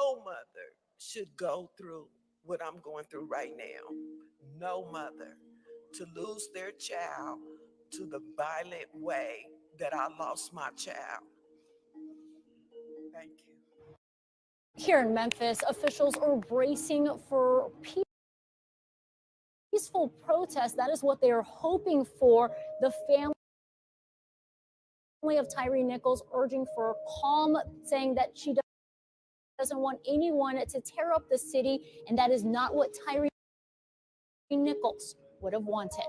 no mother should go through what I'm going through right now. No mother to lose their child to the violent way that I lost my child. Thank you. Here in Memphis, officials are bracing for peaceful protest. That is what they are hoping for. The family of Tyre Nichols urging for calm, saying that she doesn't want anyone to tear up the city, and that is not what Tyre Nichols would have wanted.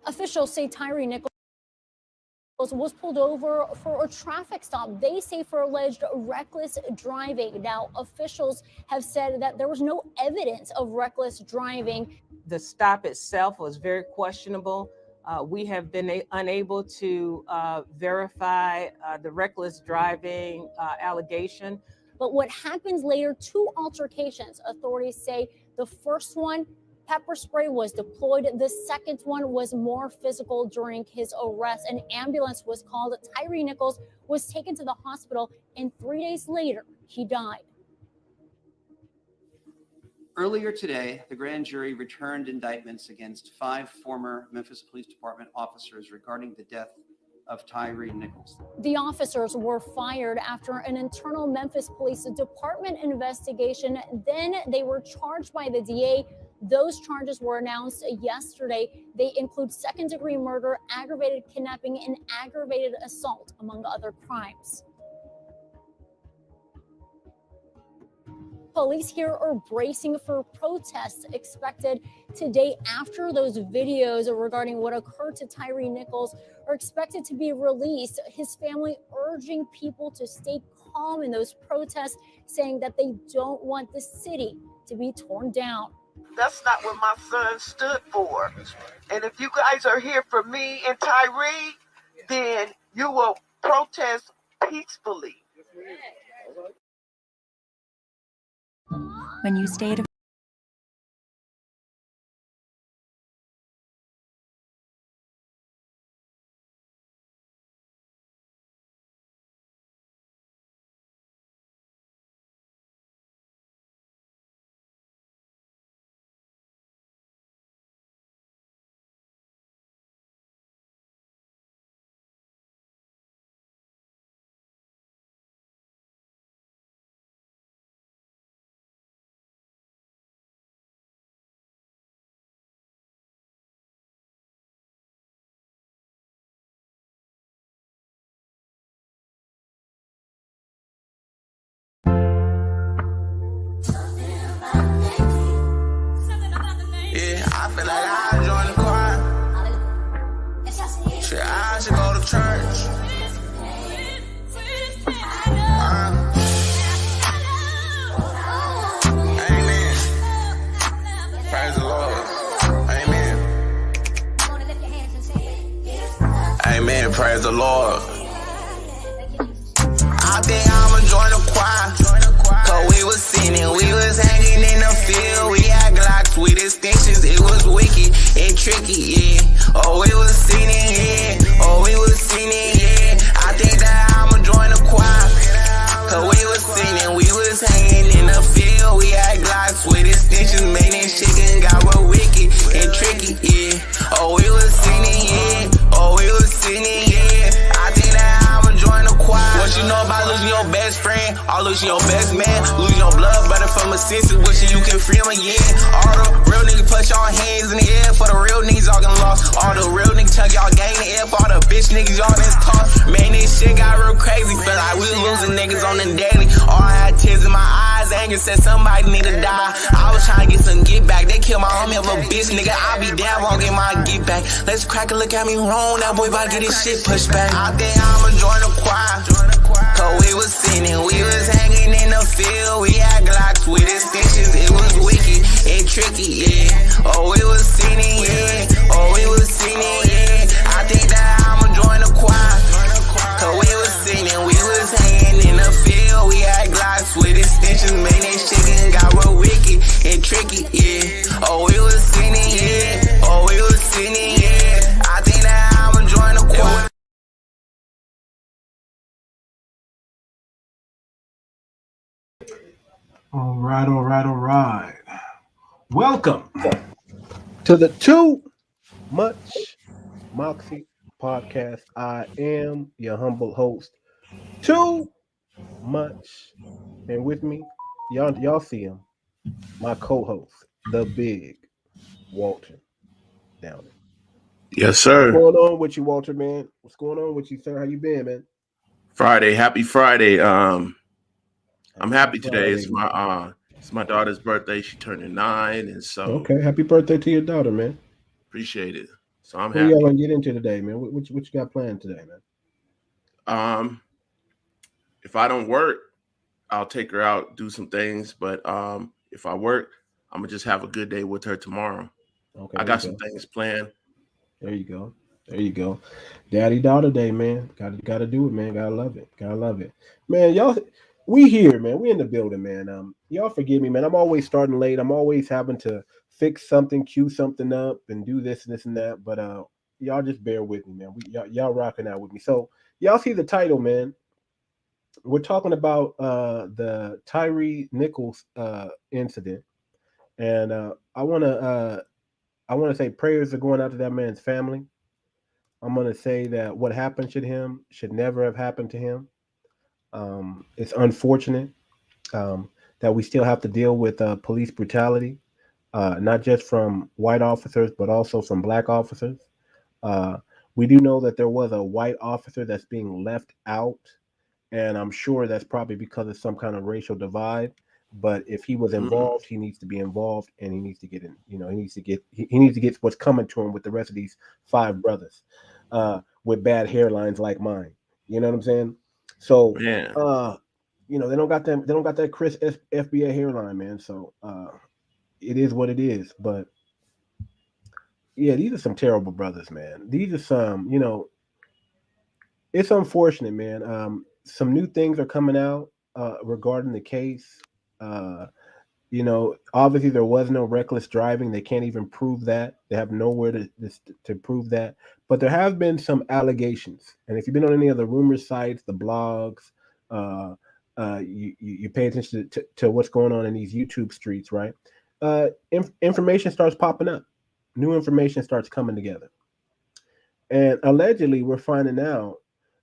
Officials say Tyre Nichols was pulled over for a traffic stop. They say for alleged reckless driving. Now, officials have said that there was no evidence of reckless driving. The stop itself was very questionable. We have been unable to verify the reckless driving allegation. But what happens later, two altercations. Authorities say the first one, pepper spray was deployed. The second one was more physical during his arrest. An ambulance was called. Tyre Nichols was taken to the hospital, and 3 days later, he died. Earlier today, the grand jury returned indictments against 5 former Memphis Police Department officers regarding the death of Tyre Nichols. The officers were fired after an internal Memphis Police Department investigation. Then they were charged by the DA. Those charges were announced yesterday. They include second-degree murder, aggravated kidnapping, and aggravated assault, among other crimes. Police here are bracing for protests expected today after those videos regarding what occurred to Tyre Nichols are expected to be released. His family urging people to stay calm in those protests, saying that they don't want the city to be torn down. That's not what my son stood for. And if you guys are here for me and Tyre, then you will protest peacefully. When you stay to I feel like I join the choir. Shit, I should go to church. Amen. Praise the Lord. Amen. Amen. Praise the Lord. I think I'ma join the choir. Cause we was sinning, we was hanging in the field. We had Glocks with extensions, it was wicked and tricky, yeah. Oh, we was sinning, yeah. Oh, we was sinning, yeah. I think that I'ma join the choir. Cause we was sinning, we was hanging in the field. We had Glocks with extensions, man, that chicken got real wicked and tricky, yeah. Oh, we was sinning, yeah. Oh, we was sinning, yeah. I think that I'ma join the choir. What you know about losing your best friend, or losing your best man, losing your blood brother from a senses, wishing you can free him again. All the real niggas put your hands in the air for the real niggas y'all getting lost. All the real niggas chuck y'all gang in the air for all the bitch niggas y'all done taught. Man, this shit got real crazy, feel like we losing niggas on the daily. All I had tears in my eyes, anger said somebody need to die. I was trying to get some get back, they killed my homie of a bitch, nigga. I be down, won't get my get back. Let's crack a look at me wrong, that boy about to get his shit pushed back. I think I'ma join the choir. Cause we was sinning, we was hanging in the field. We had Glocks with extensions, it was wicked and tricky, yeah. Oh, we was sinning, yeah. Oh, we was sinning, yeah. I think that I'ma join the choir. Cause we was sinning, we was hanging in the field. We had Glocks with extensions, tricky, yeah. Oh, we was sinning, yeah. Oh, we was sinning, yeah. I think that I'ma join the choir. All right, all right, all right. Welcome to the Too Much Moxie podcast. I am your humble host, Too Much, and with me, y'all see him, my co-host, the big Walter Downer. Yes, What's sir. going on with you, Walter, man? What's going on with you, sir? How you been, man? Friday, happy Friday. I'm Happy happy today. Friday. It's my daughter's birthday. She turning 9, and so Okay, happy birthday to your daughter, man. appreciate it. So I'm What are y'all happy. gonna get into today, man? What you got planned today, man? Um, if I don't work, I'll take her out, do some things. But if I work, I'm gonna just have a good day with her tomorrow. Okay, I there you got some go. things planned. There you go. There you go. Daddy daughter day, man. Gotta do it, man. Gotta love it. Gotta love it. Man, y'all we here, man. We in the building, man. Y'all forgive me, man. I'm always starting late. I'm always having to fix something, cue something up, and do this and this and that. But y'all just bear with me, man. Y'all rocking out with me. So y'all see the title, man. We're talking about the Tyre Nichols incident. And I wanna say prayers are going out to that man's family. I'm going to say that what happened to him should never have happened to him. It's unfortunate that we still have to deal with police brutality, not just from white officers, but also from black officers. Uh, we do know that there was a white officer that's being left out, and I'm sure that's probably because of some kind of racial divide. But if he was Mm-hmm. involved, he needs to be involved, and he needs to get in. You know, he needs to get what's coming to him with the rest of these five brothers with bad hairlines like mine. You know what I'm saying? So, Man, uh, they don't got them. They don't got that Chris FBA hairline, man. So it is what it is. But yeah, these are some terrible brothers, man. These are some. It's unfortunate, man. Some new things are coming out regarding the case. Uh, obviously there was no reckless driving. They can't even prove that. They have nowhere to prove that. But there have been some allegations. And if you've been on any of the rumor sites, the blogs, uh, you pay attention to what's going on in these YouTube streets, right? Information starts popping up. New information starts coming together. And allegedly, we're finding out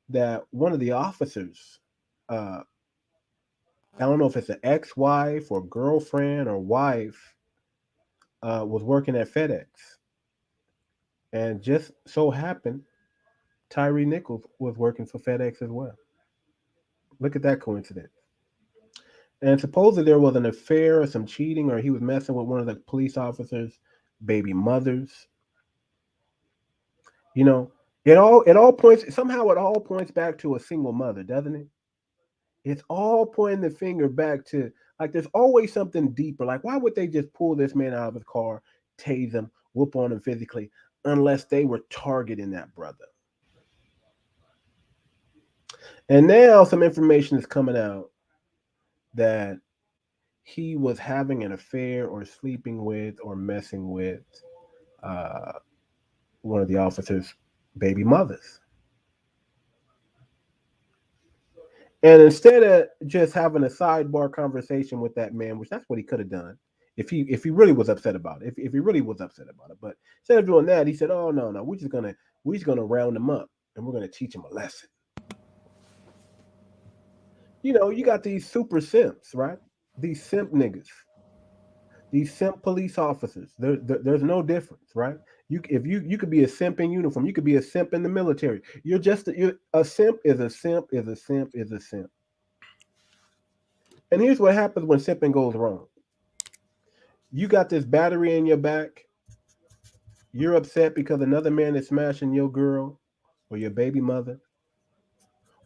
that one of the officers, uh, I don't know if it's an ex-wife or girlfriend or wife, was working at FedEx, and just so happened Tyre Nichols was working for FedEx as well. Look at that coincidence. And supposedly there was an affair or some cheating, or he was messing with one of the police officers' baby mothers. You know, it all points back to a single mother, doesn't it? It's all pointing the finger back to, like, there's always something deeper. Like, why would they just pull this man out of his car, tase him, whoop on him physically, unless they were targeting that brother? And now some information is coming out that he was having an affair or sleeping with or messing with uh, one of the officers' baby mothers. And instead of just having a sidebar conversation with that man, which that's what he could have done if he really was upset about it, if he really was upset about it. But instead of doing that, he said, "Oh no, we're just gonna round him up and we're gonna teach him a lesson." You got these super simps, right? These simp niggas, these simp police officers. There's no difference, right? If you could be a simp in uniform, you could be a simp in the military. You're a simp is a simp is a simp is a simp. And here's what happens when simping goes wrong. You got this battery in your back. You're upset because another man is smashing your girl or your baby mother.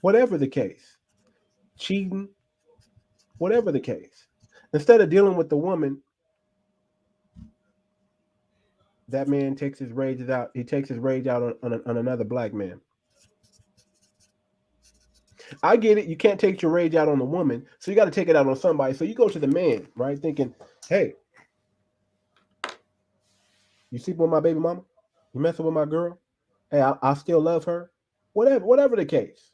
Whatever the case, cheating, whatever the case. Instead of dealing with the woman, that man takes his rage out. He takes his rage out on another black man. I get it. You can't take your rage out on the woman, so you got to take it out on somebody. So you go to the man, right? Thinking, hey, You sleeping with my baby mama? You messing with my girl? Hey, I still love her. Whatever the case.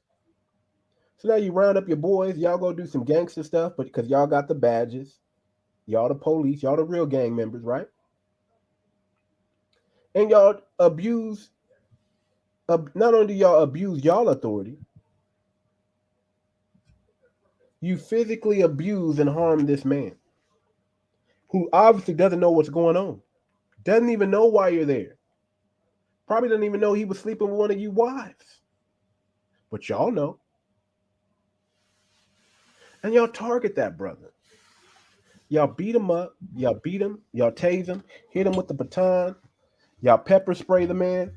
So now you round up your boys, y'all go do some gangster stuff, but because y'all got the badges, y'all the police, y'all the real gang members, right? And y'all abuse. Not only do y'all abuse y'all authority, you physically abuse and harm this man, who obviously doesn't know what's going on, doesn't even know why you're there. Probably doesn't even know he was sleeping with one of you wives. But y'all know. And y'all target that brother. Y'all beat him up. Y'all beat him. Y'all tase him. Hit him with the baton. Y'all pepper spray the man.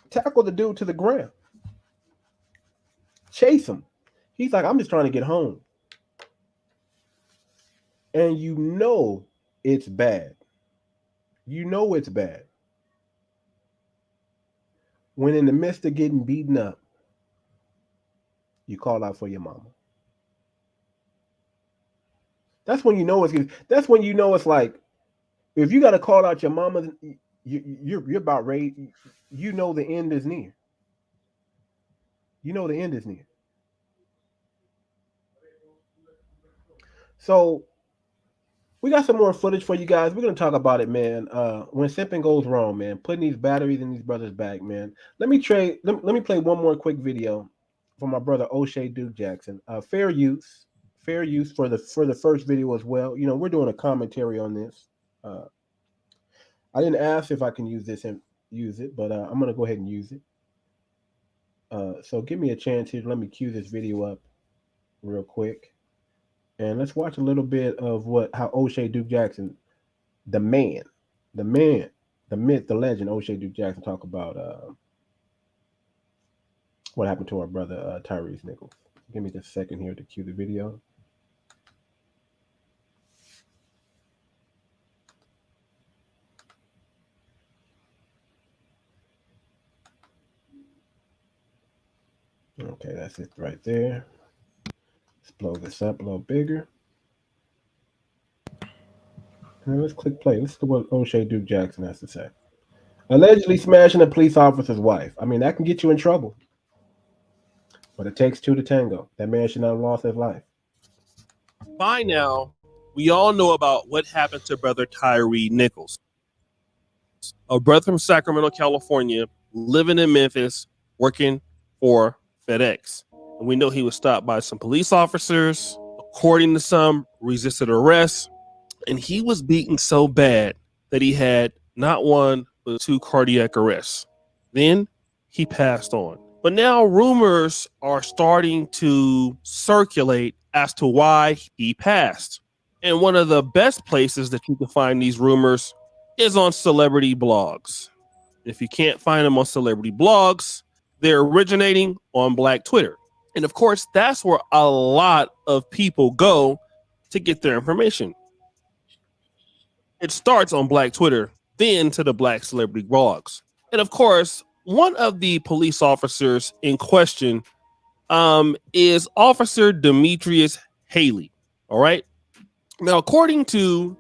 Tackle the dude to the ground. Chase him. He's like, I'm just trying to get home. And you know it's bad. You know it's bad. When in the midst of getting beaten up, you call out for your mama. That's when you know it's like, if you got to call out your mama, you're about ready. You know the end is near. You know the end is near. So we got some more footage for you guys. We're gonna talk about it, man. When simping goes wrong, man. Putting these batteries in these brothers' back, man. Let me play one more quick video for my brother O'Shea Duke Jackson. Fair use for the first video as well. You know, we're doing a commentary on this. I didn't ask if I can use this and use it, but I'm gonna go ahead and use it. So give me a chance here. Let me cue this video up real quick. And let's watch a little bit of how O'Shea Duke Jackson, the man, the myth, the legend, O'Shea Duke Jackson, talk about what happened to our brother Tyre Nichols. Give me just a second here to cue the video. Okay, that's it right there. Let's blow this up a little bigger. And let's click play. Listen to what O'Shea Duke Jackson has to say. Allegedly smashing a police officer's wife. I mean, that can get you in trouble. But it takes two to tango. That man should not have lost his life. By now, we all know about what happened to brother Tyre Nichols, a brother from Sacramento, California, living in Memphis, working for FedEx. And we know he was stopped by some police officers. According to some, resisted arrest. And he was beaten so bad that he had not one, but 2 cardiac arrests. Then he passed on. But now rumors are starting to circulate as to why he passed. And one of the best places that you can find these rumors is on celebrity blogs. If you can't find them on celebrity blogs, they're originating on Black Twitter. And of course, that's where a lot of people go to get their information. It starts on Black Twitter, then to the Black celebrity blogs. And of course, one of the police officers in question is Officer Demetrius Haley. All right. Now, according to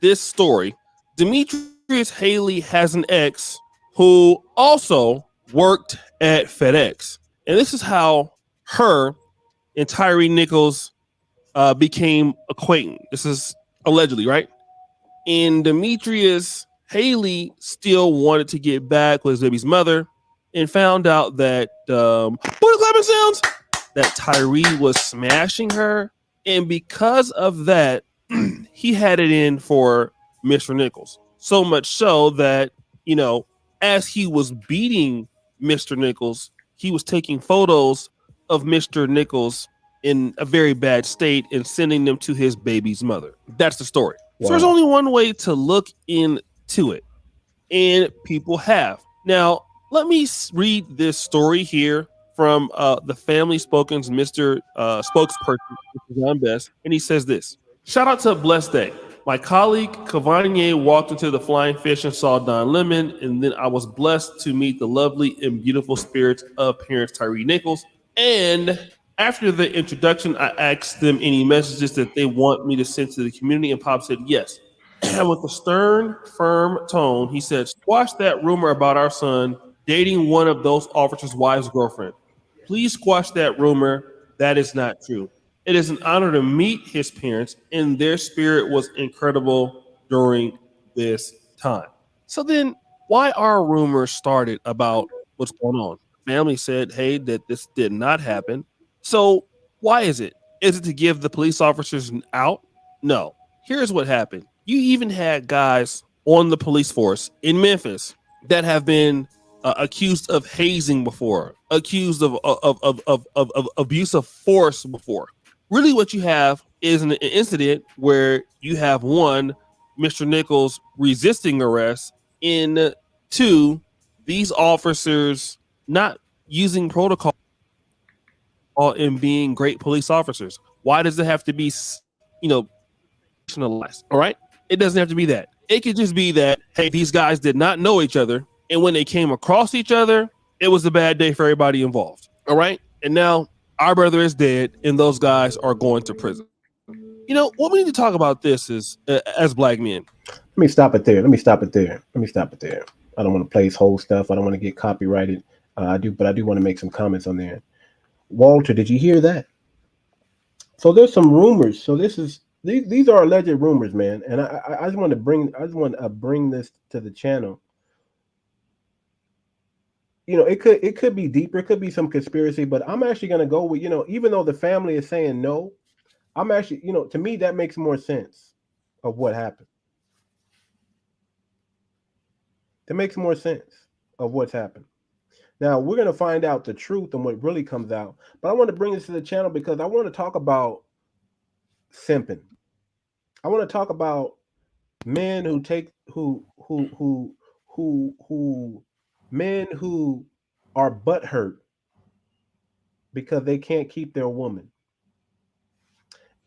this story, Demetrius Haley has an ex who also worked at FedEx. And this is how her and Tyre Nichols became acquainted. This is allegedly, right? And Demetrius Haley still wanted to get back with his baby's mother and found out that clapping sounds that Tyre was smashing her. And because of that, he had it in for Mr. Nichols. So much so that, you know, as he was beating Mr. Nichols, he was taking photos of Mr. Nichols in a very bad state and sending them to his baby's mother. That's the story. Wow. So there's only one way to look into it, and people have. Now, let me read this story here from the family spokesperson, Mr. John Best, and he says this. Shout out to Blessed Day. My colleague Cavanier walked into the Flying Fish and saw Don Lemon, and then I was blessed to meet the lovely and beautiful spirits of parents Tyre Nichols. And after the introduction, I asked them any messages that they want me to send to the community, and Pop said yes. And with a stern, firm tone, he said, "Squash that rumor about our son dating one of those officers' wives' girlfriend. Please squash that rumor. That is not true. It is an honor to meet his parents, and their spirit was incredible during this time." So then, why are rumors started about what's going on? Family said, "Hey, that this did not happen." So why is it? Is it to give the police officers an out? No. Here's what happened. You even had guys on the police force in Memphis that have been accused of hazing before, accused of abuse of force before. Really, what you have is an incident where you have one, Mr. Nichols resisting arrest, in two, these officers not using protocol and being great police officers. Why does it have to be, you know, all right? It doesn't have to be that. It could just be that, hey, these guys did not know each other. And when they came across each other, it was a bad day for everybody involved. All right. And now our brother is dead and those guys are going to prison. You know, what we need to talk about this is as black men. Let me stop it there. Let me stop it there. Let me stop it there. I don't want to place whole stuff. I don't want to get copyrighted. I do want to make some comments on there. Walter, did you hear that? So there's some rumors. So these are alleged rumors, man. And I just want to bring this to the channel. You know, it could be deeper. It could be some conspiracy, but I'm actually going to go with, even though the family is saying no, I'm actually, to me, that makes more sense of what happened. That makes more sense of what's happened. Now, we're going to find out the truth and what really comes out. But I want to bring this to the channel because I want to talk about simping. I want to talk about men who men who are butthurt because they can't keep their woman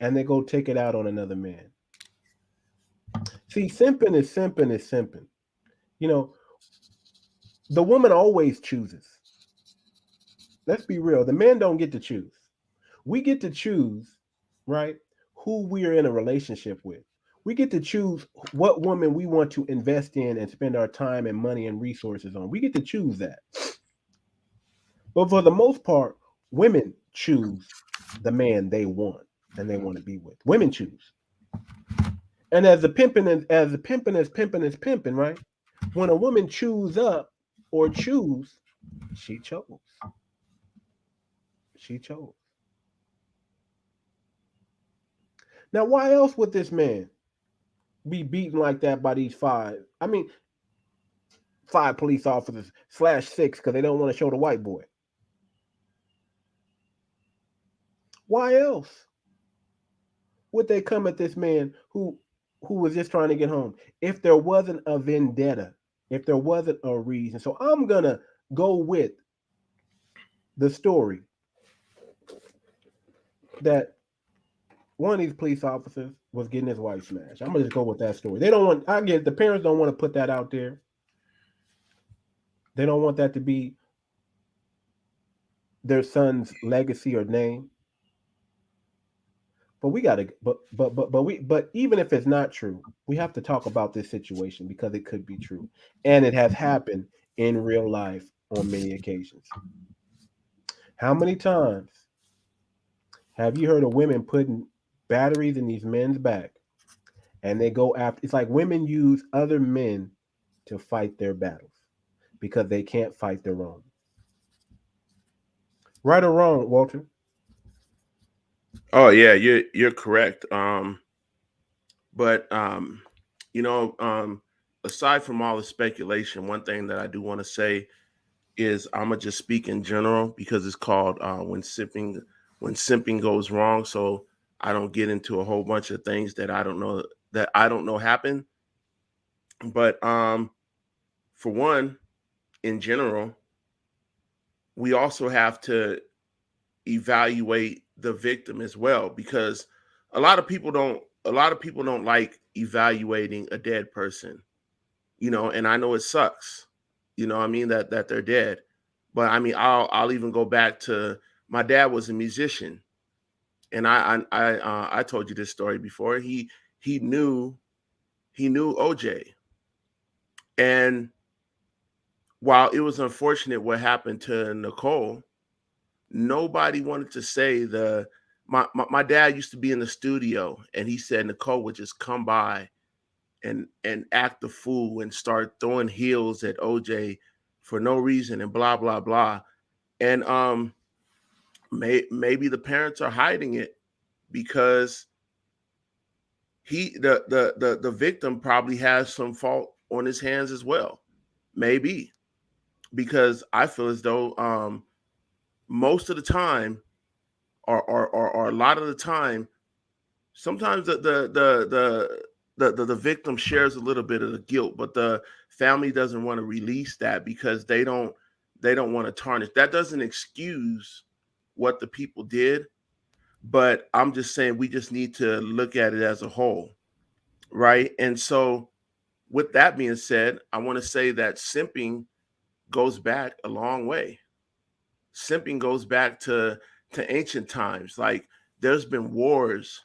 and they go take it out on another man. See, simping is simping. The woman always chooses. Let's be real. The men don't get to choose. We get to choose, right, who we are in a relationship with. We get to choose what woman we want to invest in and spend our time and money and resources on. We get to choose that. But for the most part, women choose the man they want and they want to be with. Women choose. And as the pimping is pimping, right? When a woman choose up or choose, she chose. She chose. Now, why else would this man be beaten like that by these five police officers /6 because they don't want to show the white boy? Why else would they come at this man who was just trying to get home if there wasn't a vendetta, if there wasn't a reason? So I'm going to go with the story that one of these police officers was getting his wife smashed. I'm gonna just go with that story. The parents don't want to put that out there. They don't want that to be their son's legacy or name. But we gotta, but even if it's not true, we have to talk about this situation because it could be true, and it has happened in real life on many occasions. How many times have you heard of women putting batteries in these men's back? And they go after, it's like women use other men to fight their battles because they can't fight their own. Right or wrong, Walter? Oh yeah, you're correct. But aside from all the speculation, one thing that I do want to say is I'm gonna just speak in general because it's called when simping goes wrong. So I don't get into a whole bunch of things that I don't know happen. But for one, in general, we also have to evaluate the victim as well because a lot of people don't like evaluating a dead person, and I know it sucks, I mean that they're dead. But I mean, I'll even go back to my dad was a musician, and I told you this story before. He knew he knew OJ. And while it was unfortunate what happened to Nicole, nobody wanted to say my dad used to be in the studio, and he said Nicole would just come by and act the fool and start throwing heels at OJ for no reason and blah blah blah. And maybe the parents are hiding it because the victim probably has some fault on his hands as well. Maybe, because I feel as though most of the time, or a lot of the time, sometimes the victim shares a little bit of the guilt, but the family doesn't want to release that because they don't want to tarnish. That doesn't excuse what the people did, but I'm just saying we just need to look at it as a whole, right? And so, with that being said, I want to say that simping goes back a long way. Simping goes back to ancient times. Like, there's been wars,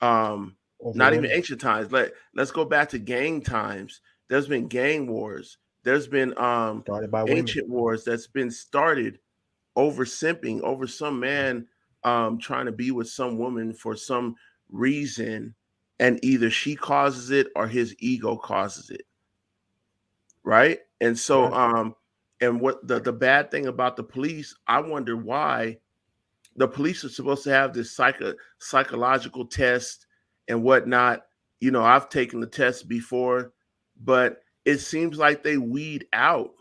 not even ancient times. Let's go back to gang times. There's been gang wars. There's been Started by ancient wars that's been started over simping, over some man trying to be with some woman for some reason, and either she causes it or his ego causes it, right? And so and what the bad thing about the police, I wonder why the police are supposed to have this psychological test and whatnot. You know, I've taken the test before, but it seems like they weed out.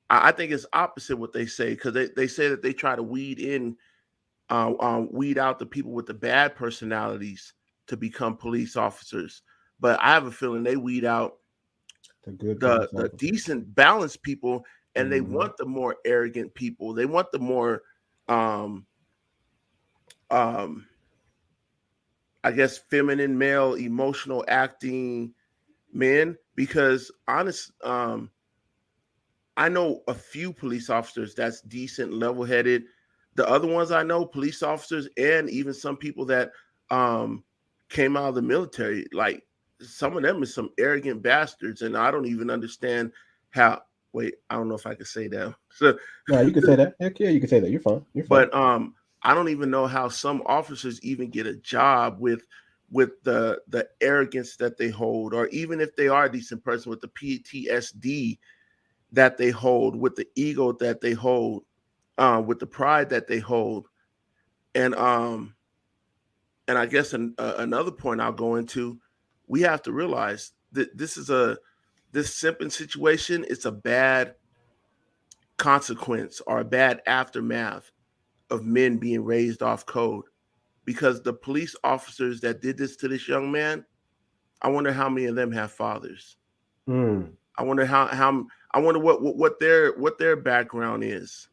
I think it's opposite what they say, because they say that they try to weed out the people with the bad personalities to become police officers. But I have a feeling they weed out the decent, balanced people, and they want the more arrogant people. They want the more I guess feminine, male, emotional acting men, because I know a few police officers that's decent, level-headed. The other ones I know, police officers, and even some people that came out of the military, like some of them is some arrogant bastards, and I don't even understand how. Wait, I don't know if I could say that. So, no, you can say that. Heck yeah, you can say that. You're fine. You're fine. But I don't even know how some officers even get a job with the arrogance that they hold, or even if they are a decent person, with the PTSD that they hold, with the ego that they hold, with the pride that they hold. And I guess another point I'll go into, we have to realize that this simping situation, it's a bad consequence or a bad aftermath of men being raised off code. Because the police officers that did this to this young man, I wonder how many of them have fathers. I wonder I wonder what their background is.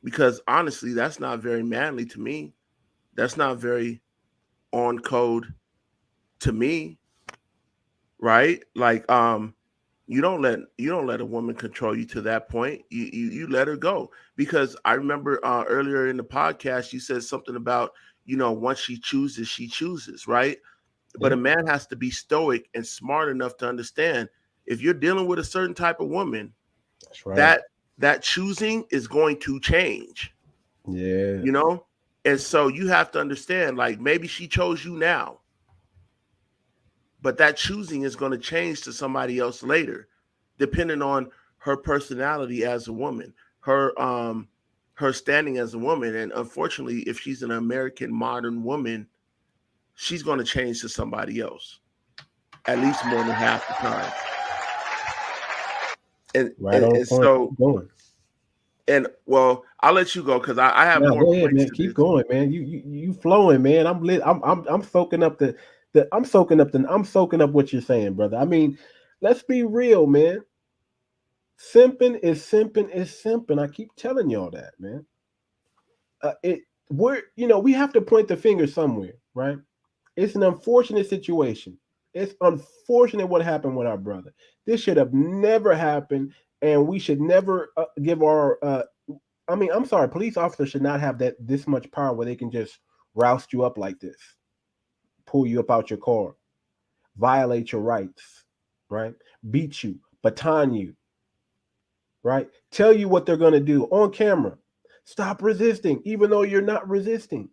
Because honestly, that's not very manly to me. That's not very on code to me, right? Like, you don't let a woman control you to that point. You let her go. Because I remember earlier in the podcast you said something about, once she chooses, right? But a man has to be stoic and smart enough to understand, if you're dealing with a certain type of woman, that's right, that choosing is going to change. Yeah. And so you have to understand, like, maybe she chose you now, but that choosing is going to change to somebody else later, depending on her personality as a woman, her standing as a woman. And unfortunately, if she's an American modern woman, she's going to change to somebody else, at least more than half the time. And so, and well, I'll let you go, because I have more. Go ahead, man. Keep going, man. You flowing, man. I'm soaking up I'm soaking up what you're saying, brother. I mean, let's be real, man. Simping is simping. I keep telling y'all that, man. We have to point the finger somewhere, right? It's an unfortunate situation. It's unfortunate what happened with our brother. This should have never happened, and we should never give our. I'm sorry. Police officers should not have this much power where they can just roust you up like this, pull you up out your car. violate your rights, right? Beat you, baton you, right? Tell you what they're going to do on camera. Stop resisting, even though you're not resisting.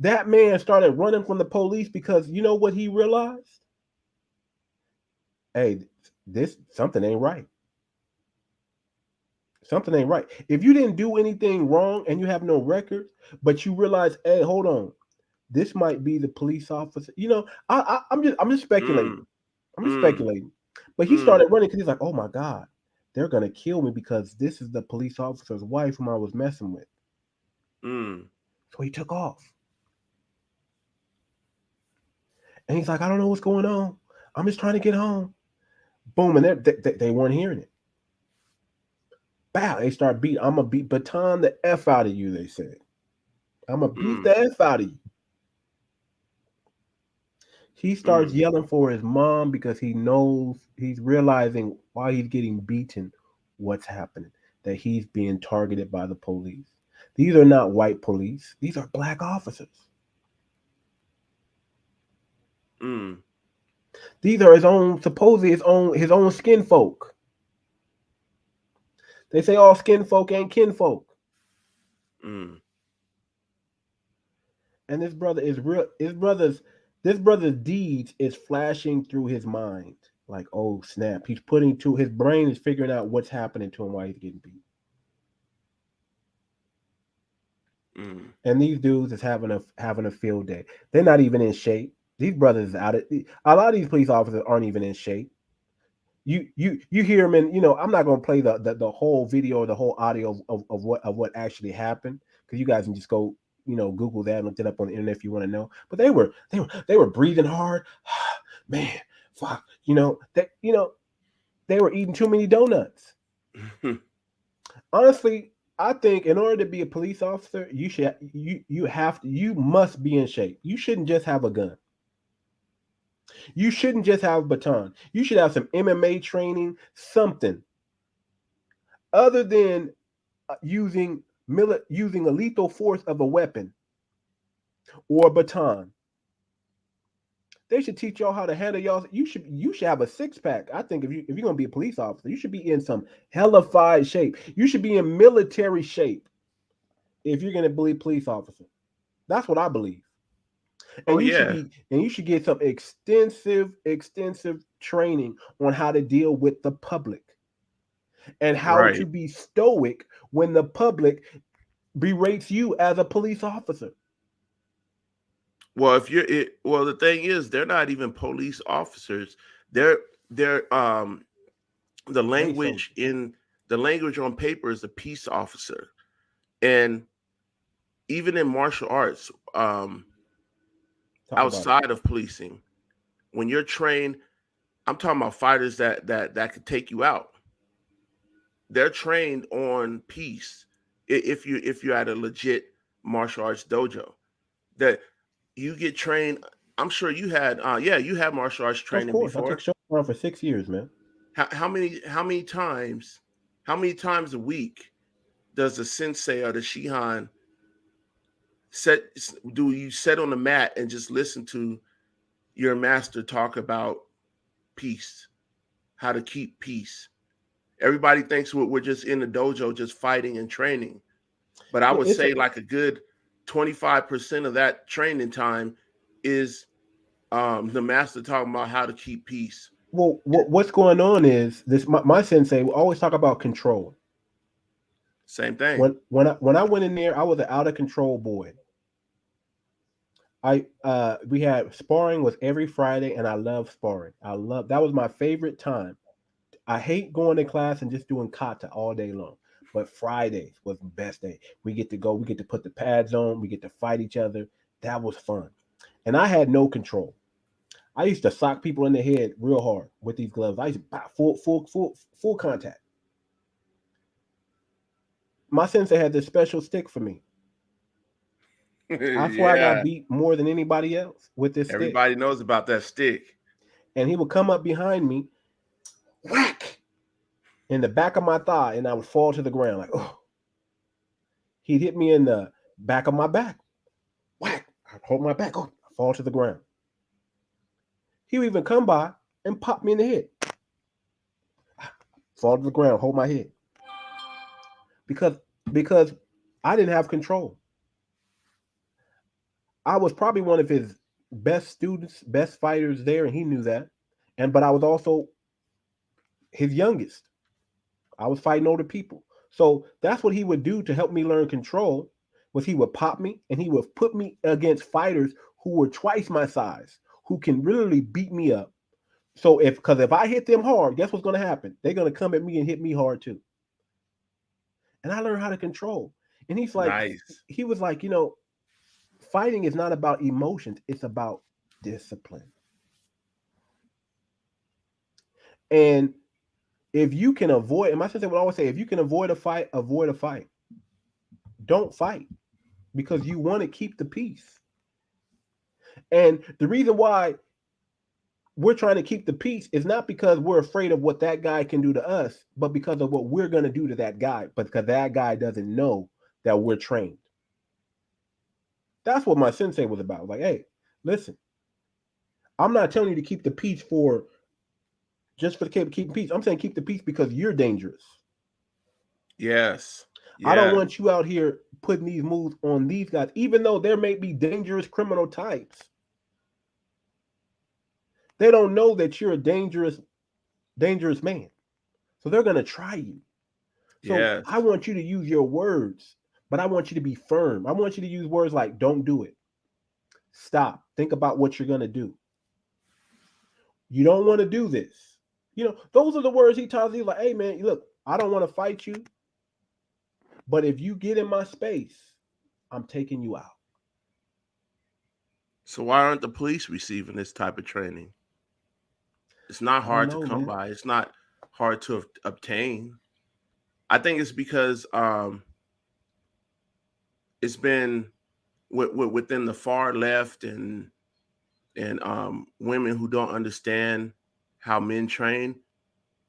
That man started running from the police because you know what he realized? Hey, this something ain't right. Something ain't right. If you didn't do anything wrong and you have no records, but you realize, hey, hold on, this might be the police officer. You know, I'm just speculating. Mm, I'm just mm, speculating. But he mm, started running because he's like, oh my God, they're gonna kill me because this is the police officer's wife whom I was messing with. mm, So he took off. And he's like, I don't know what's going on. I'm just trying to get home. Boom, and they weren't hearing it. Bow, they start beat. I'm gonna beat baton the F out of you, they said. I'm gonna beat mm, the F out of you. He starts mm, yelling for his mom because he knows he's realizing while he's getting beaten what's happening, that he's being targeted by the police. These are not white police, these are black officers. mm, These are his own, supposedly his own skin folk. They say all skin folk ain't kinfolk. mm, And this brother is real. This brother's deeds is flashing through his mind. Like, oh snap! He's putting to his brain is figuring out what's happening to him while he's getting beat. mm. And these dudes is having a field day. They're not even in shape. These brothers is out of a lot of these police officers aren't even in shape. You hear them, and I'm not gonna play the whole video or the whole audio of what actually happened, because you guys can just go Google that and look it up on the internet if you want to know. But they were breathing hard, man. Fuck, they were eating too many donuts. Honestly, I think in order to be a police officer, you must be in shape. You shouldn't just have a gun. You shouldn't just have a baton. You should have some MMA training, something other than using a lethal force of a weapon or a baton. They should teach y'all how to handle y'all. You should have a six pack. I think if you're gonna be a police officer, you should be in some hellified shape. You should be in military shape if you're gonna be a police officer. That's what I believe. Oh And you should yeah, be and you should get some extensive training on how to deal with the public and how to right. be stoic when the public berates you as a police officer. Well, well, the thing is, they're not even police officers. They're the They language soldiers. in the language on paper is a peace officer, and even in martial arts, Talk about it. outside of policing, when you're trained, I'm talking about fighters that could take you out. They're trained on peace. If you're at a legit martial arts dojo, that you get trained. I'm sure you had you had martial arts Of training course, I took before. Shogun for 6 years, man. How many times a week does the sensei or the shihan set do you sit on the mat and just listen to your master talk about peace, how to keep peace? Everybody thinks we're just in the dojo just fighting and training, but I Yeah, would it's a say like a good 25% of that training time is the master talking about how to keep peace. well. What's going on is this. My sensei will always talk about control. Same thing. When I went in there, I was an out of control boy. We had sparring was every Friday, and I love sparring. That was my favorite time. I hate going to class and just doing kata all day long. But Fridays was the best day. We get to go, we get to put the pads on, we get to fight each other. That was fun. And I had no control. I used to sock people in the head real hard with these gloves. I used to full contact. My sensei had this special stick for me. I swear I got Yeah, beat more than anybody else with this stick. everybody knows about that stick. And he would come up behind me, whack, in the back of my thigh, and I would fall to the ground like, oh. He'd hit me in the back of my back. Whack. I'd hold my back. Oh, I fall to the ground. He would even come by and pop me in the head. Fall to the ground, hold my head. Because I didn't have control. I was probably one of his best students, best fighters there, and he knew that. But I was also his youngest. I was fighting older people. So that's what he would do to help me learn control. Was he would pop me and he would put me against fighters who were twice my size, who can literally beat me up. So if I hit them hard, guess what's going to happen? They're going to come at me and hit me hard too. And I learned how to control. And he's like, Nice. he was like, fighting is not about emotions, it's about discipline. And if you can avoid, and my sister would always say, if you can avoid a fight, avoid a fight. Don't fight because you want to keep the peace. And the reason why we're trying to keep the peace is not because we're afraid of what that guy can do to us, but because of what we're going to do to that guy, but because that guy doesn't know that we're trained. That's what my sensei was about. Like, hey, listen, I'm not telling you to keep the peace just for the keeping peace. I'm saying keep the peace because you're dangerous. Yes. I don't want you out here putting these moves on these guys, even though there may be dangerous criminal types. They don't know that you're a dangerous man. So they're going to try you. So yes. I want you to use your words, but I want you to be firm. I want you to use words like, don't do it. Stop. Think about what you're going to do. You don't want to do this. Those are the words he tells you, like, hey, man, look, I don't want to fight you. But if you get in my space, I'm taking you out. So why aren't the police receiving this type of training? It's not hard to come by. It's not hard to obtain. I think it's because it's been within the far left and women who don't understand how men train.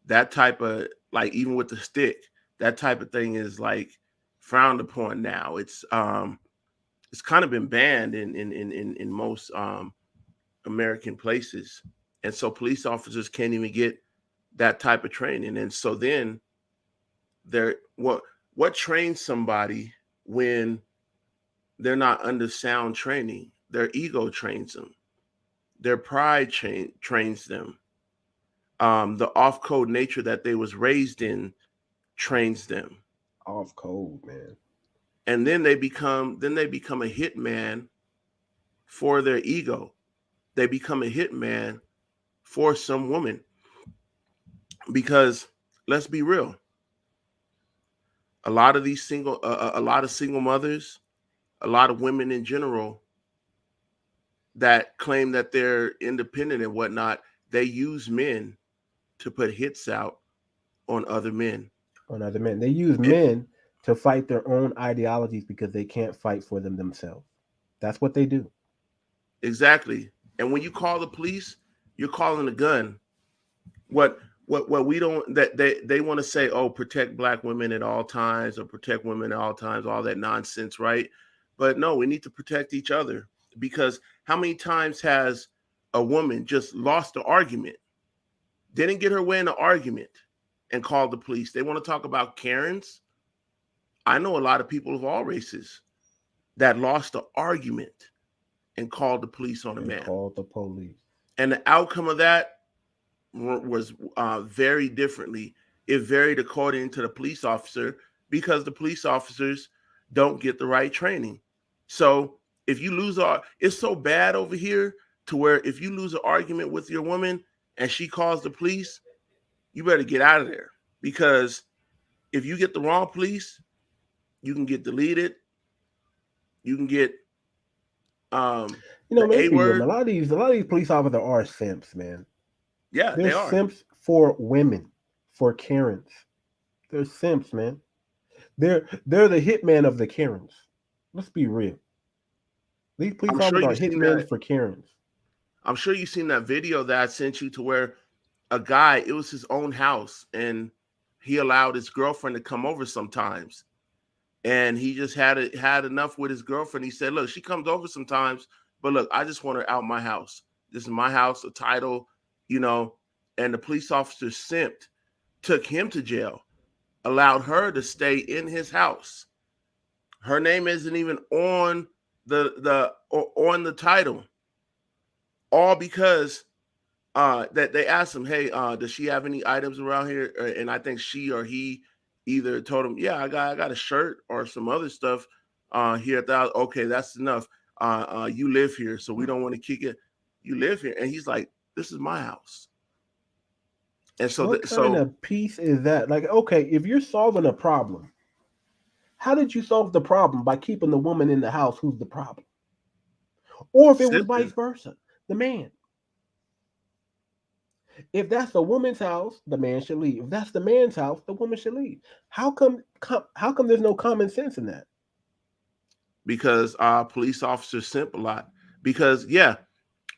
That type of, like, even with the stick, that type of thing is like frowned upon now. It's kind of been banned in most American places, and so police officers can't even get that type of training. And so then what trains somebody when they're not under sound training? Their ego trains them. Their pride trains them. The off-code nature that they was raised in trains them. Off-code, man. And then they become a hitman for their ego. They become a hitman for some woman. Because let's be real, a lot of single mothers, a lot of women in general that claim that they're independent and whatnot, they use men to put hits out on other men. They use men to fight their own ideologies because they can't fight for them themselves. That's what they do. Exactly. And when you call the police, you're calling a gun. What we don't, that they want to say, oh, protect black women at all times or protect women at all times, all that nonsense, right? But no, we need to protect each other, because how many times has a woman just lost the argument, didn't get her way in the argument, and called the police? They want to talk about Karens. I know a lot of people of all races that lost the argument and called the police on a man. Called the police. And the outcome of that was very differently. It varied according to the police officer, because the police officers don't get the right training. So if you lose, it's so bad over here to where if you lose an argument with your woman and she calls the police, you better get out of there, because if you get the wrong police, you can get deleted. You can get man, a lot of these police officers are simps, man. Yeah, they're simps for women, for Karens. They're simps, man. They're the hitman of the Karens. Let's be real. These police officers are hitmen for Karens. I'm sure you've seen that video that I sent you, to where a guy, it was his own house, and he allowed his girlfriend to come over sometimes. And he just had enough with his girlfriend. He said, look, she comes over sometimes, but look, I just want her out my house. This is my house, a title, you know, and the police officer simped, took him to jail, allowed her to stay in his house. Her name isn't even on on the title, all because that they asked him, hey, does she have any items around here? And I think she or he either told him, yeah, I got a shirt or some other stuff here. Okay, that's enough. You live here, so we don't want to kick it. You live here, and he's like, this is my house. And so, What kind of peace is that? Like, okay, if you're solving a problem, how did you solve the problem? By keeping the woman in the house who's the problem? Or if it was vice versa, the man. If that's the woman's house, the man should leave. If that's the man's house, the woman should leave. How come there's no common sense in that? Because police officers simp a lot. Because yeah,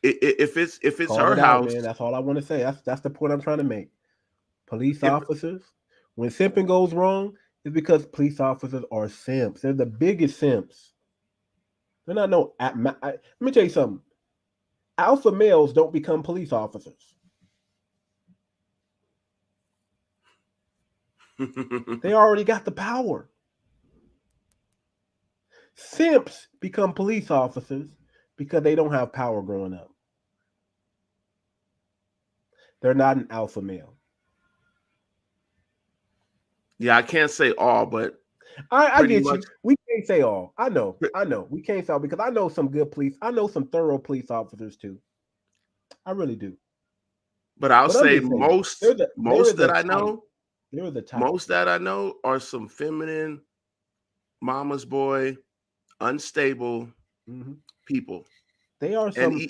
if it's Call her it out, house, man. That's all I want to say. That's the point I'm trying to make. Police officers, when simping goes wrong, it's because police officers are simps. They're the biggest simps. They're not no. Let me tell you something. Alpha males don't become police officers. They already got the power. Simps become police officers because they don't have power growing up. They're not an alpha male. Yeah, I can't say all, but I get you. We can't say all. I know. We can't say all because I know some good police. I know some thorough police officers too. I really do. But I'll say most that I know, they're the type. Most that I know are some feminine, mama's boy, unstable people. They are some.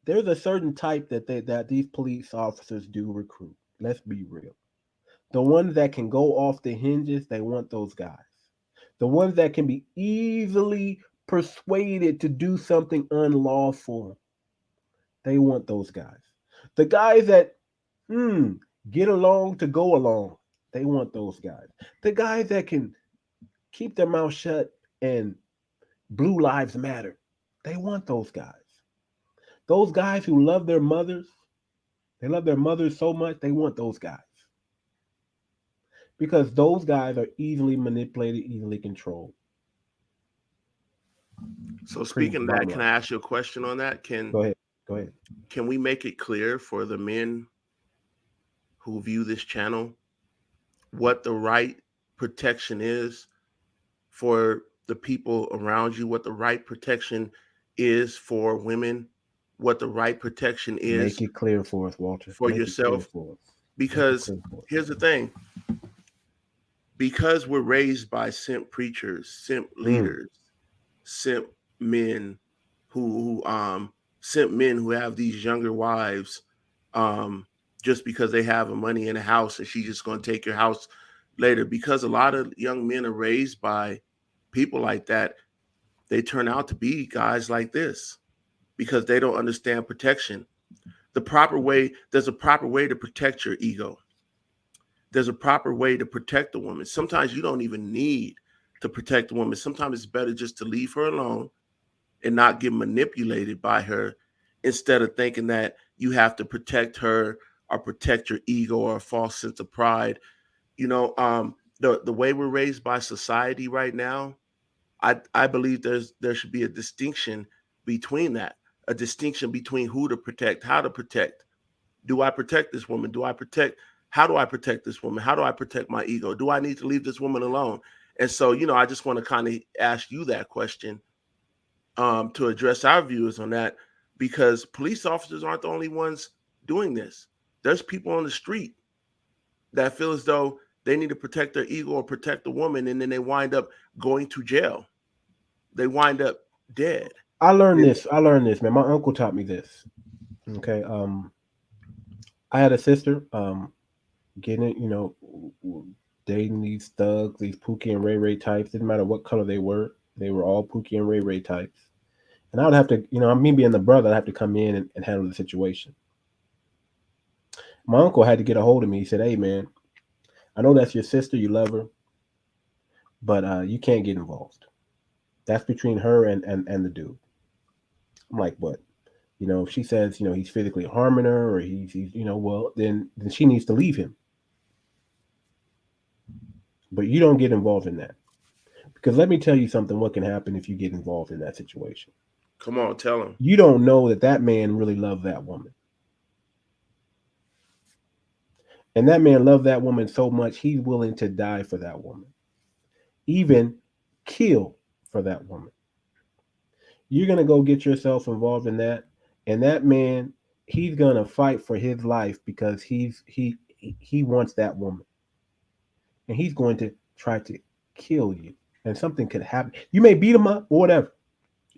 There's a certain type that these police officers do recruit. Let's be real. The ones that can go off the hinges, they want those guys. The ones that can be easily persuaded to do something unlawful, they want those guys. The guys that get along to go along, they want those guys. The guys that can keep their mouth shut and blue lives matter, they want those guys. Those guys who love their mothers, they love their mothers so much, they want those guys. Because those guys are easily manipulated, easily controlled. So speaking of that, can I ask you a question on that? Go ahead. Can we make it clear for the men who view this channel what the right protection is for the people around you, what the right protection is for women, what the right protection is? Make it clear for us, Walter. For yourself. Because here's the thing. Because we're raised by simp preachers, simp leaders, simp men who have these younger wives just because they have money in a house and she's just going to take your house later. Because a lot of young men are raised by people like that, they turn out to be guys like this because they don't understand protection. There's a proper way to protect your ego. There's a proper way to protect the woman. Sometimes you don't even need to protect the woman. Sometimes it's better just to leave her alone and not get manipulated by her instead of thinking that you have to protect her or protect your ego or a false sense of pride. You know, the way we're raised by society right now, I believe there should be a distinction between that, a distinction between who to protect, how to protect. Do I protect this woman? How do I protect this woman? How do I protect my ego? Do I need to leave this woman alone? And so, I just want to kind of ask you that question to address our viewers on that, because police officers aren't the only ones doing this. There's people on the street that feel as though they need to protect their ego or protect the woman, and then they wind up going to jail. They wind up dead. I learned this, man. My uncle taught me this. Okay. I had a sister, getting, dating these thugs, these Pookie and Ray Ray types. Didn't matter what color they were all Pookie and Ray Ray types. And I would have to, me being the brother, I'd have to come in and handle the situation. My uncle had to get a hold of me. He said, hey, man, I know that's your sister. You love her, but you can't get involved. That's between her and the dude. I'm like, what? You know, if she says, you know, he's physically harming her or he's you know, well, then she needs to leave him. But you don't get involved in that. Because let me tell you something, what can happen if you get involved in that situation. Come on, tell him. You don't know that man really loved that woman. And that man loved that woman so much, he's willing to die for that woman. Even kill for that woman. You're going to go get yourself involved in that. And that man, he's going to fight for his life because he wants that woman. And he's going to try to kill you. And something could happen. You may beat him up or whatever.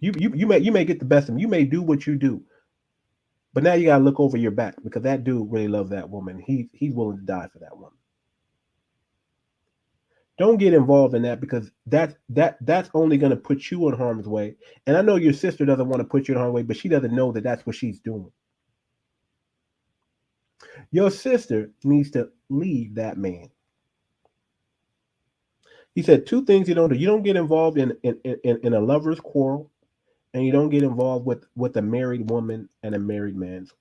You may get the best of him. You may do what you do. But now you gotta look over your back because that dude really loves that woman. He's willing to die for that woman. Don't get involved in that because that's only gonna put you in harm's way. And I know your sister doesn't want to put you in harm's way, but she doesn't know that that's what she's doing. Your sister needs to leave that man. He said 2 things you don't do. You don't get involved in a lover's quarrel, and you don't get involved with a married woman and a married man's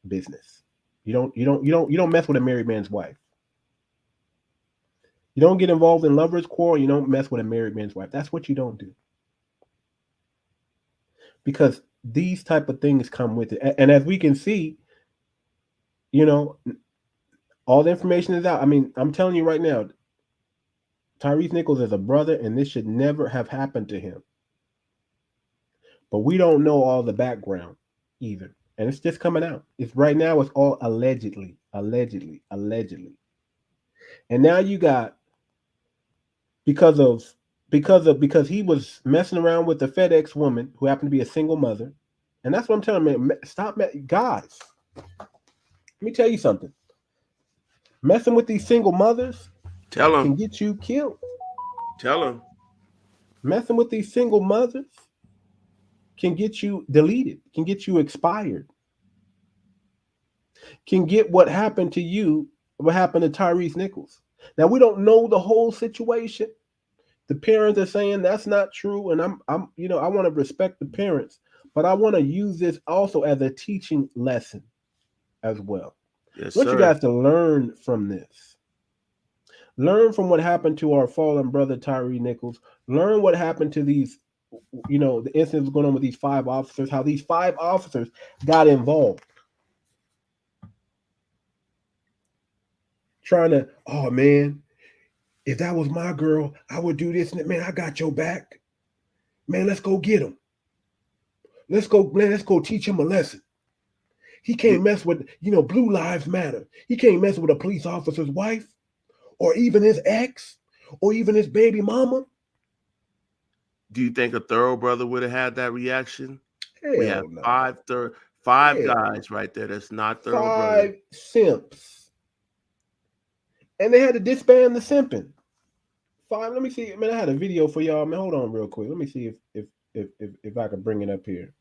business. You don't mess with a married man's wife. You don't get involved in lovers' quarrel. You don't mess with a married man's wife. That's what you don't do. Because these type of things come with it. And as we can see, you know, all the information is out. I mean, I'm telling you right now, Tyre Nichols is a brother, and this should never have happened to him. But we don't know all the background either. And it's just coming out. It's right now, it's all allegedly. And now you got because he was messing around with the FedEx woman who happened to be a single mother. And that's what I'm telling you, stop, guys. Let me tell you something. Messing with these single mothers can get you killed. Tell him. Messing with these single mothers can get you deleted, can get you expired, can get what happened to you, what happened to Tyre Nichols. Now, we don't know the whole situation. The parents are saying that's not true, and I'm you know, I want to respect the parents, but I want to use this also as a teaching lesson as well. Yes, I want you guys to learn from this. Learn from what happened to our fallen brother Tyre Nichols. Learn what happened to these, you know, the incidents going on with these 5 officers, how these 5 officers got involved. Trying to, oh man, if that was my girl, I would do this. Man, I got your back. Man, let's go get him. Let's go teach him a lesson. He can't mess with, you know, Blue Lives Matter. He can't mess with a police officer's wife or even his ex or even his baby mama. Do you think a thorough brother would have had that reaction? Hell we have no. 5 guys right there. That's not thorough 5 brother. simps. And they had to disband the simping. 5. Let me see. Man, I had a video for y'all. Man, hold on real quick. Let me see if I can bring it up here.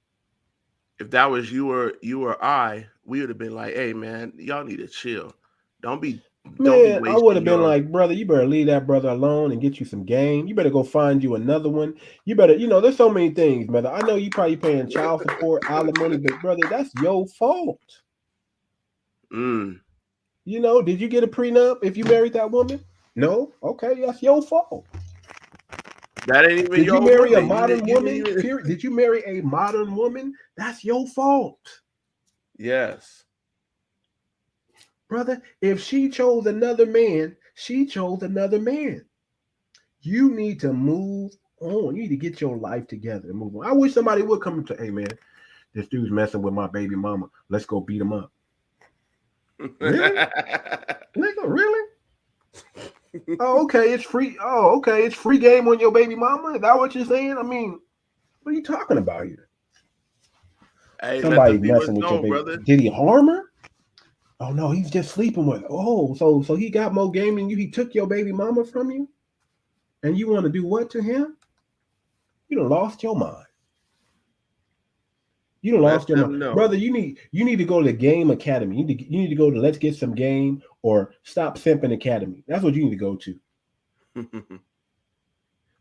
If that was you or I, we would have been like, "Hey, man, y'all need to chill. Don't be Man, I would have been your... like, brother, you better leave that brother alone and get you some game. You better go find you another one. You better, you know, there's so many things, brother. I know you probably paying child support, alimony, but brother, that's your fault. You know, did you get a prenup if you married that woman? No? Okay, that's your fault. That ain't even Did your you marry woman. a modern woman? Period. Did you marry a modern woman? That's your fault. Yes. Brother, if she chose another man, she chose another man. You need to move on. You need to get your life together and move on. I wish somebody would come and say, hey, man, this dude's messing with my baby mama. Let's go beat him up. Really? Nigga, really? Oh, okay, it's free. Oh, okay, it's free game on your baby mama? Is that what you're saying? I mean, what are you talking about here? Hey, somebody messing with your baby. Brother. Did he harm her? Oh no, he's just sleeping with her. Oh, so he got more game than you. He took your baby mama from you, and you want to do what to him? You done lost your mind. You done lost your mind, brother. You need to go to the Game Academy. You need to go to Let's Get Some Game or Stop Simping Academy. That's what you need to go to.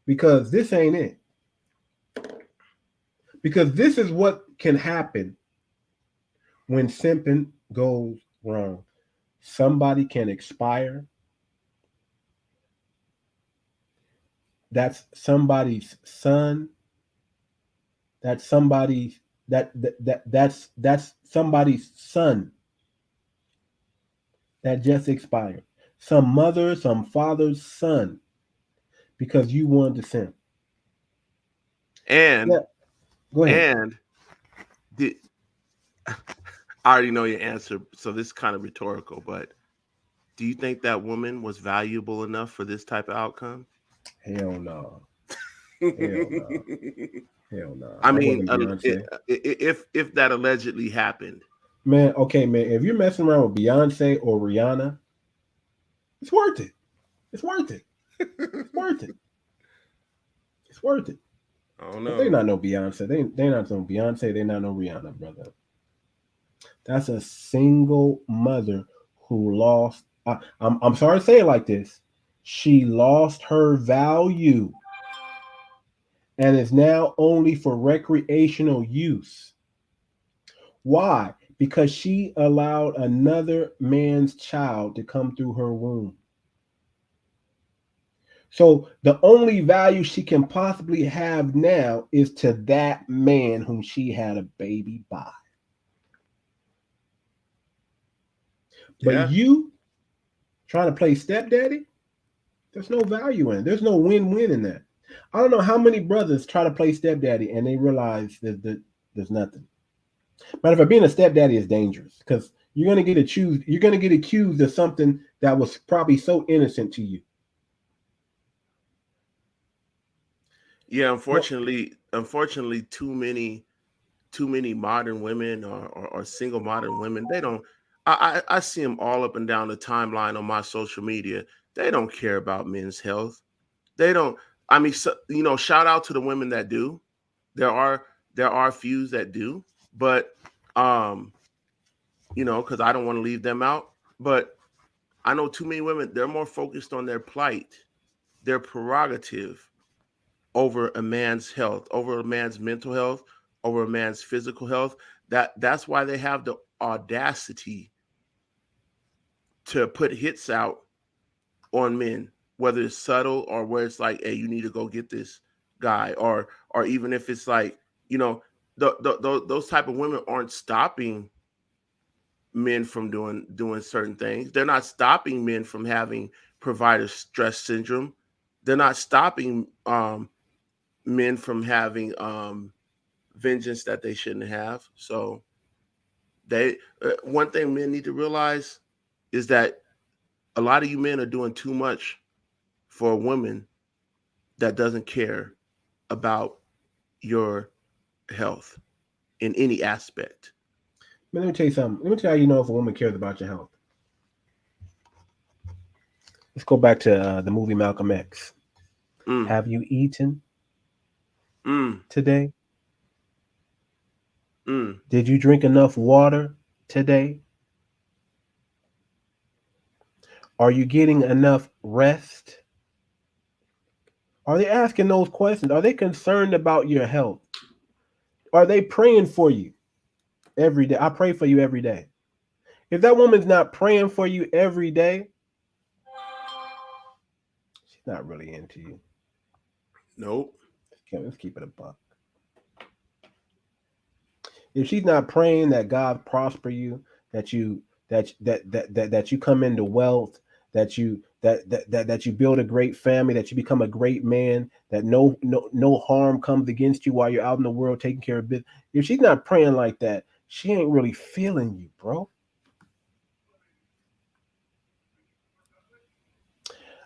Because this ain't it. Because this is what can happen when simping goes wrong, somebody can expire. That's somebody's son. That's somebody's that's somebody's son that just expired. Some mother, some father's son, because you wanted to simp. And Yeah, go ahead. and the, I already know your answer, so this is kind of rhetorical, but do you think that woman was valuable enough for this type of outcome? Hell no. Hell no. Hell no. I That mean, wasn't Beyonce. if that allegedly happened, Man, okay, man. If you're messing around with Beyonce or Rihanna, it's worth it. It's worth it. It's worth it. It's worth it. I don't But they know. not no Beyonce. They not no Beyonce. They not no Rihanna, brother. That's a single mother who lost. I'm sorry to say it like this. She lost her value and is now only for recreational use. Why? Because she allowed another man's child to come through her womb. So the only value she can possibly have now is to that man whom she had a baby by. But Yeah, you trying to play stepdaddy, there's no value in it. There's no win-win in that. I don't know how many brothers try to play stepdaddy and they realize that there's nothing. Matter of fact, being a stepdaddy is dangerous because you're gonna get accused of something that was probably so innocent to you. yeah. Well, Unfortunately, too many modern women or single modern women. They don't. I see them all up and down the timeline on my social media. They don't care about men's health. They don't. I mean, so, shout out to the women that do. There are few that do, but because I don't want to leave them out. But I know too many women. They're more focused on their plight, their prerogative over a man's health, over a man's mental health, over a man's physical health. That's why they have the audacity to put hits out on men, whether it's subtle or where it's like, hey, you need to go get this guy, or even if it's like, those type of women aren't stopping men from doing certain things. They're not stopping men from having provider stress syndrome. They're not stopping men from having vengeance that they shouldn't have. So they one thing men need to realize is that a lot of you men are doing too much for a woman that doesn't care about your health in any aspect. let me tell you something. Let me tell you, if a woman cares about your health. Let's go back to the movie Malcolm X. Mm, Have you eaten mm, today? mm. Did you drink enough water today? Are you getting enough rest? Are they asking those questions? Are they concerned about your health? Are they praying for you every day? I pray for you every day. If that woman's not praying for you every day, she's not really into you. Nope. Let's keep it a buck. If she's not praying that God prosper you, that you come into wealth, that you build a great family, that you become a great man, that no harm comes against you while you're out in the world taking care of business. If she's not praying like that, she ain't really feeling you, bro.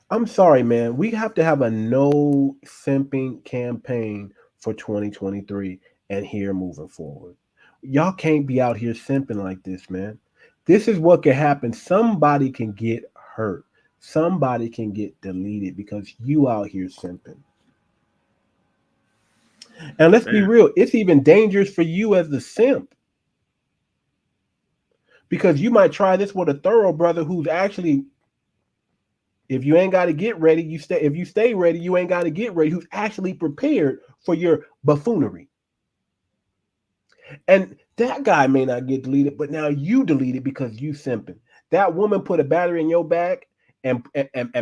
I'm sorry, man. We have to have a no simping campaign for 2023 and here moving forward. Y'all can't be out here simping like this, man. This is what can happen. Somebody can get hurt. Somebody can get deleted because you out here simping. And let's be Man. real, it's even dangerous for you as the simp. Because you might try this with a thorough brother who's actually, if you ain't got to get ready, you stay. If you stay ready, you ain't got to get ready. Who's actually prepared for your buffoonery? And That guy may not get deleted, but now you delete it because you simping. That woman put a battery in your back and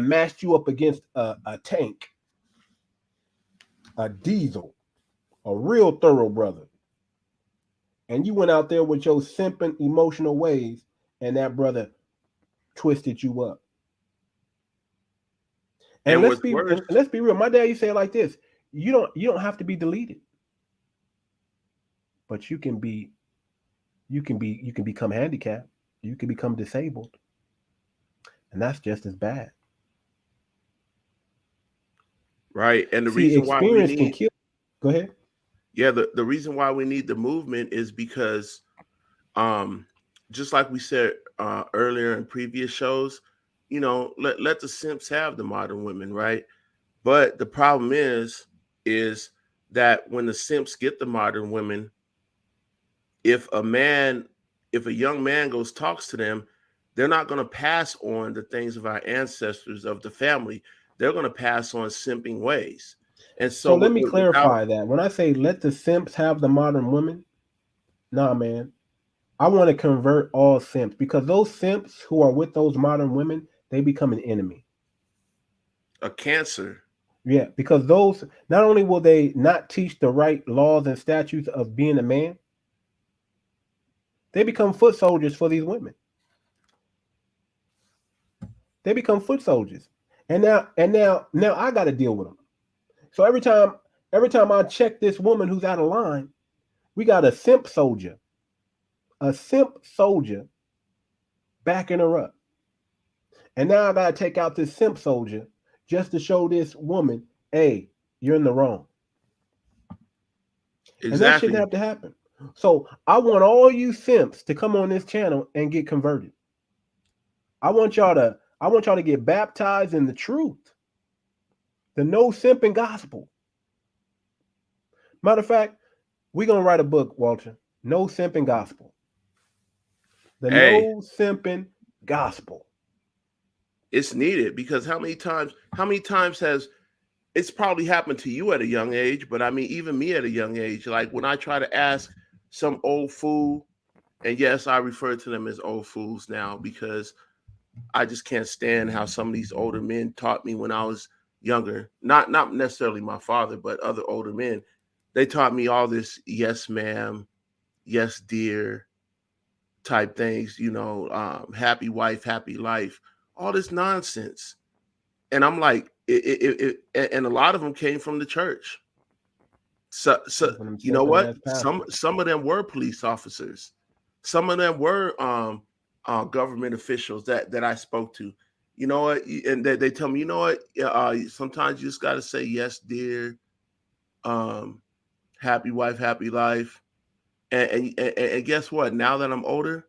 mashed you up against a tank, a diesel, a real thorough brother. And you went out there with your simping emotional ways, and that brother twisted you up. And And what's worse, let's be real. My dad used to say it like this: you don't have to be deleted, but you can become handicapped. You can become disabled, and that's just as bad. right? And the See, reason why we experience can need, kill. Go ahead. yeah, the reason why we need the movement is because, um, just like we said earlier in previous shows, let the simps have the modern women, right? But the problem is that when the simps get the modern women, if a young man goes talks to them, they're not going to pass on the things of our ancestors of the family. They're going to pass on simping ways. And so So let me without clarify that. When I say let the simps have the modern women, nah, man, I want to convert all simps because those simps who are with those modern women, they become an enemy. a cancer, Yeah, because those not only will they not teach the right laws and statutes of being a man, they become foot soldiers for these women. They become foot soldiers, and now I got to deal with them. So every time I check this woman who's out of line, we got a simp soldier backing her up, and now I got to take out this simp soldier just to show this woman, hey, you're in the wrong, and that shouldn't exactly. have to happen. So I want all you simps to come on this channel and get converted. I want y'all to get baptized in the truth, the no simping gospel. Matter of fact, we're gonna write a book, Walter. No simping gospel. The Hey, no simping gospel. it's needed because how many times has it's probably happened to you at a young age, but I mean, even me at a young age, like when I try to ask some old fool, and yes, I refer to them as old fools now because I just can't stand how some of these older men taught me when I was younger. Not necessarily my father, but other older men. They taught me all this yes, ma'am, yes, dear type things, happy wife, happy life, all this nonsense. And I'm like, and a lot of them came from the church. So From them you know simping what? ass pastors. Some of them were police officers. Some of them were government officials that I spoke to. You know what? And they tell me, you know what? Sometimes you just got to say yes, dear. Um, happy wife, happy life. And guess what? Now that I'm older,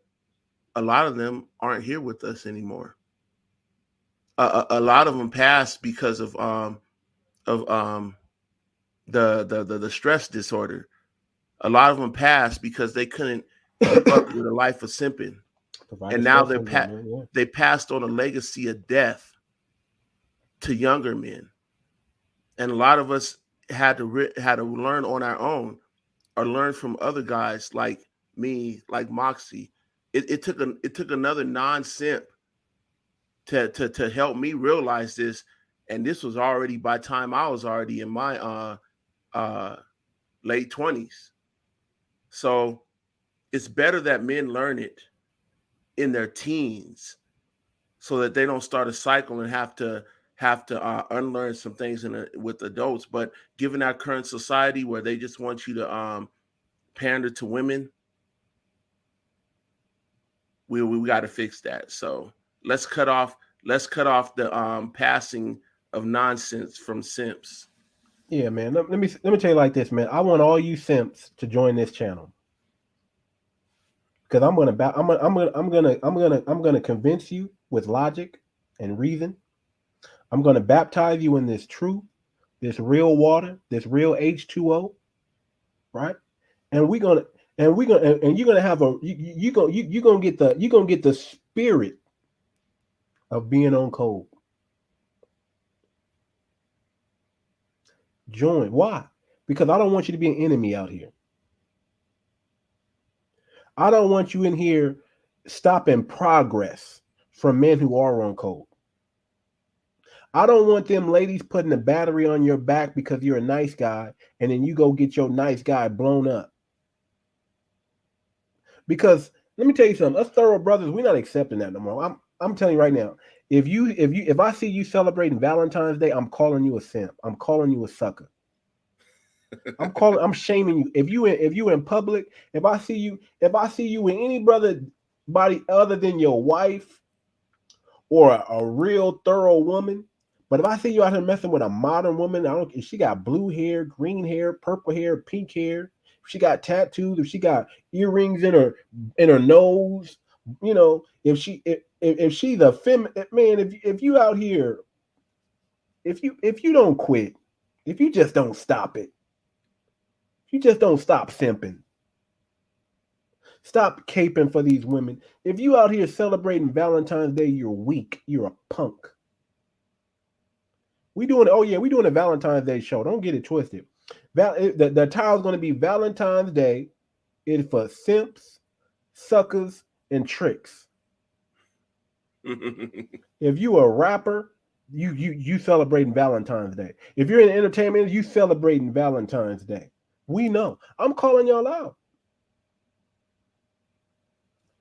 a lot of them aren't here with us anymore. A lot of them passed because of the stress disorder. A lot of them passed because they couldn't keep up with a life of simping, Provided and now stress syndrome, man. Yeah. they passed on a legacy of death to younger men. And a lot of us had to learn on our own or learn from other guys like me, like Moxie. It took another non-simp to help me realize this, and this was already by the time I was already in my uh late 20s. So it's better that men learn it in their teens so that they don't start a cycle and have to unlearn some things with adults. But given our current society where they just want you to pander to women, we got to fix that. So let's cut off the passing of nonsense from simps. Yeah, man. Let me tell you like this, man. I want all you simps to join this channel because I'm gonna convince you with logic and reason. I'm gonna baptize you in this truth, this real water, this real H2O, right? And you're gonna have you're gonna get the spirit of being on code. Join. Why? Because I don't want you to be an enemy out here. I don't want you in here stopping progress from men who are on code. I don't want them ladies putting a battery on your back because you're a nice guy, and then you go get your nice guy blown up. Because let me tell you something, us thorough brothers, we're not accepting that no more. I'm telling you right now, if I see you celebrating Valentine's Day, I'm calling you a simp. I'm calling you a sucker. I'm shaming you. If you in public, if I see you with any brother body other than your wife or a real thorough woman, but if I see you out here messing with a modern woman, I don't. If she got blue hair, green hair, purple hair, pink hair, if she got tattoos, if she got earrings in her nose, if she's a feminine man, if you out here, if you don't quit, if you just don't stop it, if you just don't stop simping, stop caping for these women. If you out here celebrating Valentine's Day, you're weak. You're a punk. We doing a Valentine's Day show. Don't get it twisted. The title's going to be Valentine's Day. It's for simps, suckers, and tricks. If you a rapper, you celebrating Valentine's Day. If you're in entertainment, you celebrating Valentine's Day. We know. I'm calling y'all out.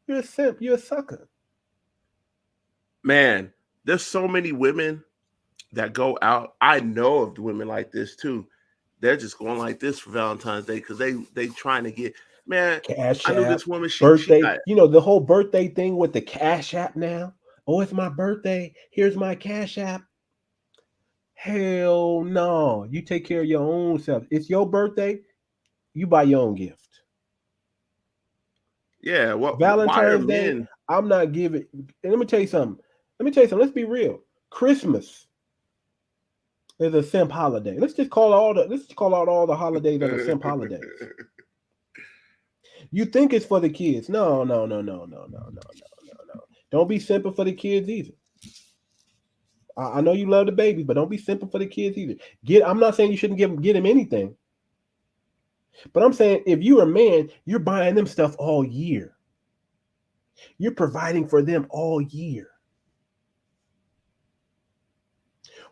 You're a simp. You're a sucker. Man, there's so many women that go out. I know of women like this too. They're just going like this for Valentine's Day because they trying to get, man. Cash I knew app, this woman. birthday. She got, The whole birthday thing with the Cash App now. Oh, it's my birthday. Here's my Cash App. Hell no. You take care of your own self. It's your birthday. You buy your own gift. yeah. Well, why are Valentine's Day, men? I'm not giving. And let me tell you something. Let's be real. Christmas is a simp holiday. Let's call out all the holidays as a simp holidays. You think it's for the kids? No. Don't be simping for the kids either. I know you love the baby, but don't be simping for the kids either. I'm not saying you shouldn't get them anything, but I'm saying if you're a man, you're buying them stuff all year. You're providing for them all year.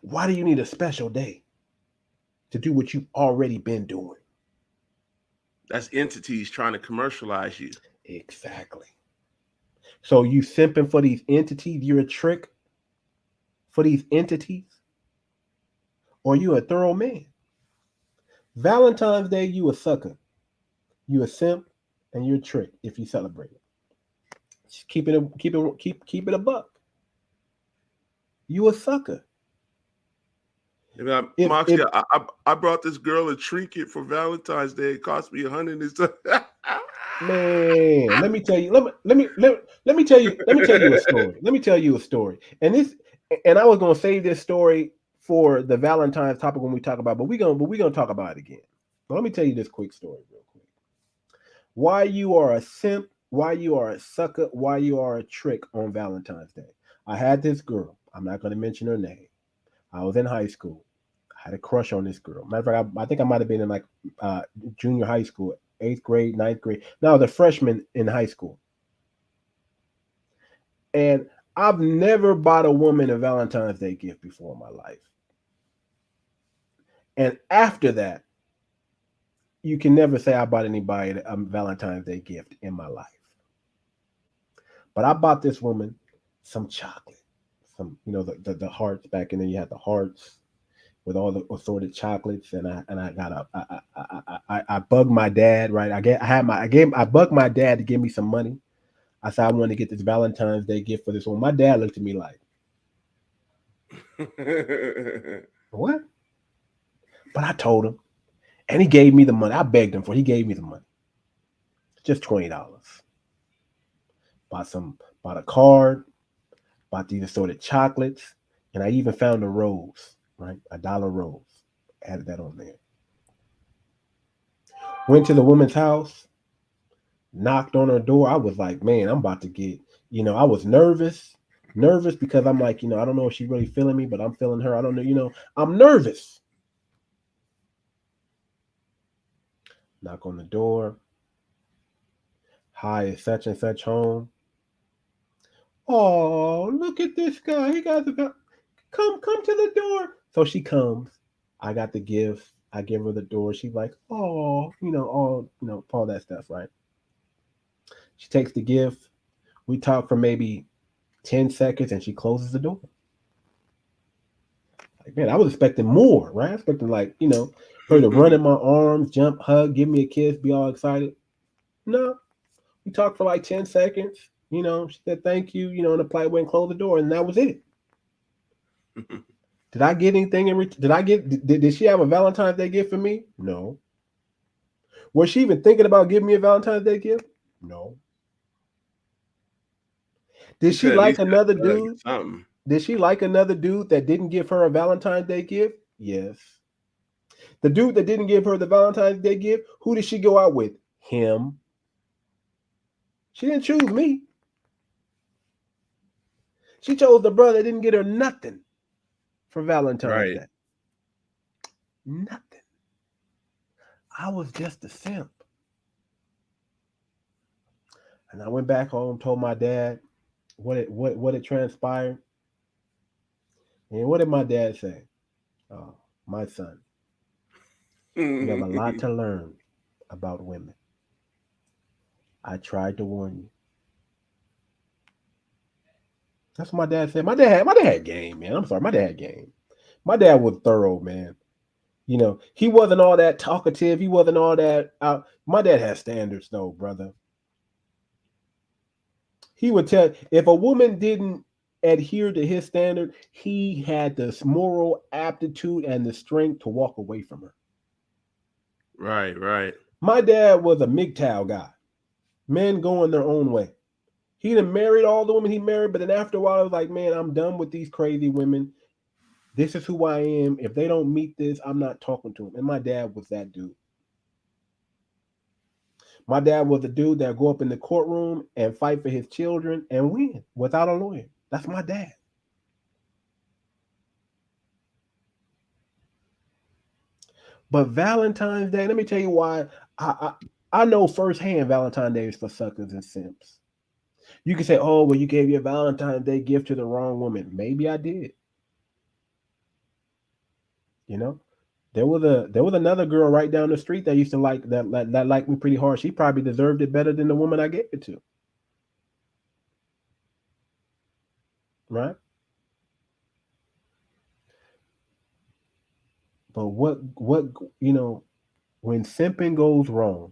Why do you need a special day to do what you've already been doing? That's entities trying to commercialize you. Exactly. So you simping for these entities, you're a trick for these entities, or you a thorough man? Valentine's Day, you a sucker, you a simp, and you're a trick if you celebrate it. Just keep it a buck. You a sucker. Moxie, I brought this girl a trinket for Valentine's Day. It cost me $100 and stuff. Man, let me tell you a story. Let me tell you a story. And I was gonna save this story for the Valentine's topic when we talk about, but we're gonna talk about it again. But let me tell you this quick story real quick. Why you are a simp, why you are a sucker, why you are a trick on Valentine's Day. I had this girl. I'm not gonna mention her name. I was in high school. I had a crush on this girl. Matter of fact, I think I might have been in like junior high school, 8th grade, 9th grade. No, I was a freshman in high school. And I've never bought a woman a Valentine's Day gift before in my life. And after that, you can never say I bought anybody a Valentine's Day gift in my life. But I bought this woman some chocolate. Some, the hearts back in there. You had the hearts with all the assorted chocolates, and I bugged my dad. Right, I bugged my dad to give me some money. I said I wanted to get this Valentine's Day gift for this one. My dad looked at me like, "What?" But I told him, and he gave me the money. I begged him for it. He gave me the money, just $20. Bought a card. Bought these assorted chocolates, and I even found a rose, right? $1 rose. Added that on there. Went to the woman's house, knocked on her door. I was like, man, I'm about to get, I was nervous because I'm like, I don't know if she's really feeling me, but I'm feeling her. I don't know, I'm nervous. Knock on the door. Hi, is such and such home? Oh, look at this guy. He got the come to the door. So she comes. I got the gift. I give her the door. She's like, oh, all that stuff, right? She takes the gift. We talk for maybe 10 seconds and she closes the door. Like, man, I was expecting more, right? I was expecting her to run in my arms, jump, hug, give me a kiss, be all excited. No. We talked for like 10 seconds. She said thank you, in a polite way and closed the door, and that was it. Did I get anything in return? Did she have a Valentine's Day gift for me? No. Was she even thinking about giving me a Valentine's Day gift? No. Did she like another dude? Did she like another dude that didn't give her a Valentine's Day gift? Yes. The dude that didn't give her the Valentine's Day gift, who did she go out with? Him. She didn't choose me. She chose the brother that didn't get her nothing for Valentine's Day. Nothing. I was just a simp. And I went back home, told my dad what it transpired. And what did my dad say? Oh, my son, you have a lot to learn about women. I tried to warn you. That's what my dad said. My dad had game, man. I'm sorry, my dad had game. My dad was thorough, man. He wasn't all that talkative. He wasn't all that out. My dad had standards, though, brother. He would tell if a woman didn't adhere to his standard, he had the moral aptitude and the strength to walk away from her. Right. My dad was a MGTOW guy. Men going their own way. He done married all the women he married, but then after a while, I was like, man, I'm done with these crazy women. This is who I am. If they don't meet this, I'm not talking to them. And my dad was that dude. My dad was the dude that go up in the courtroom and fight for his children and win without a lawyer. That's my dad. But Valentine's Day, let me tell you why I know firsthand Valentine's Day is for suckers and simps. You can say, oh, well, you gave your Valentine's Day gift to the wrong woman. Maybe I did. There was another girl right down the street that used to like that liked me pretty hard. She probably deserved it better than the woman I gave it to. Right? But what when simping goes wrong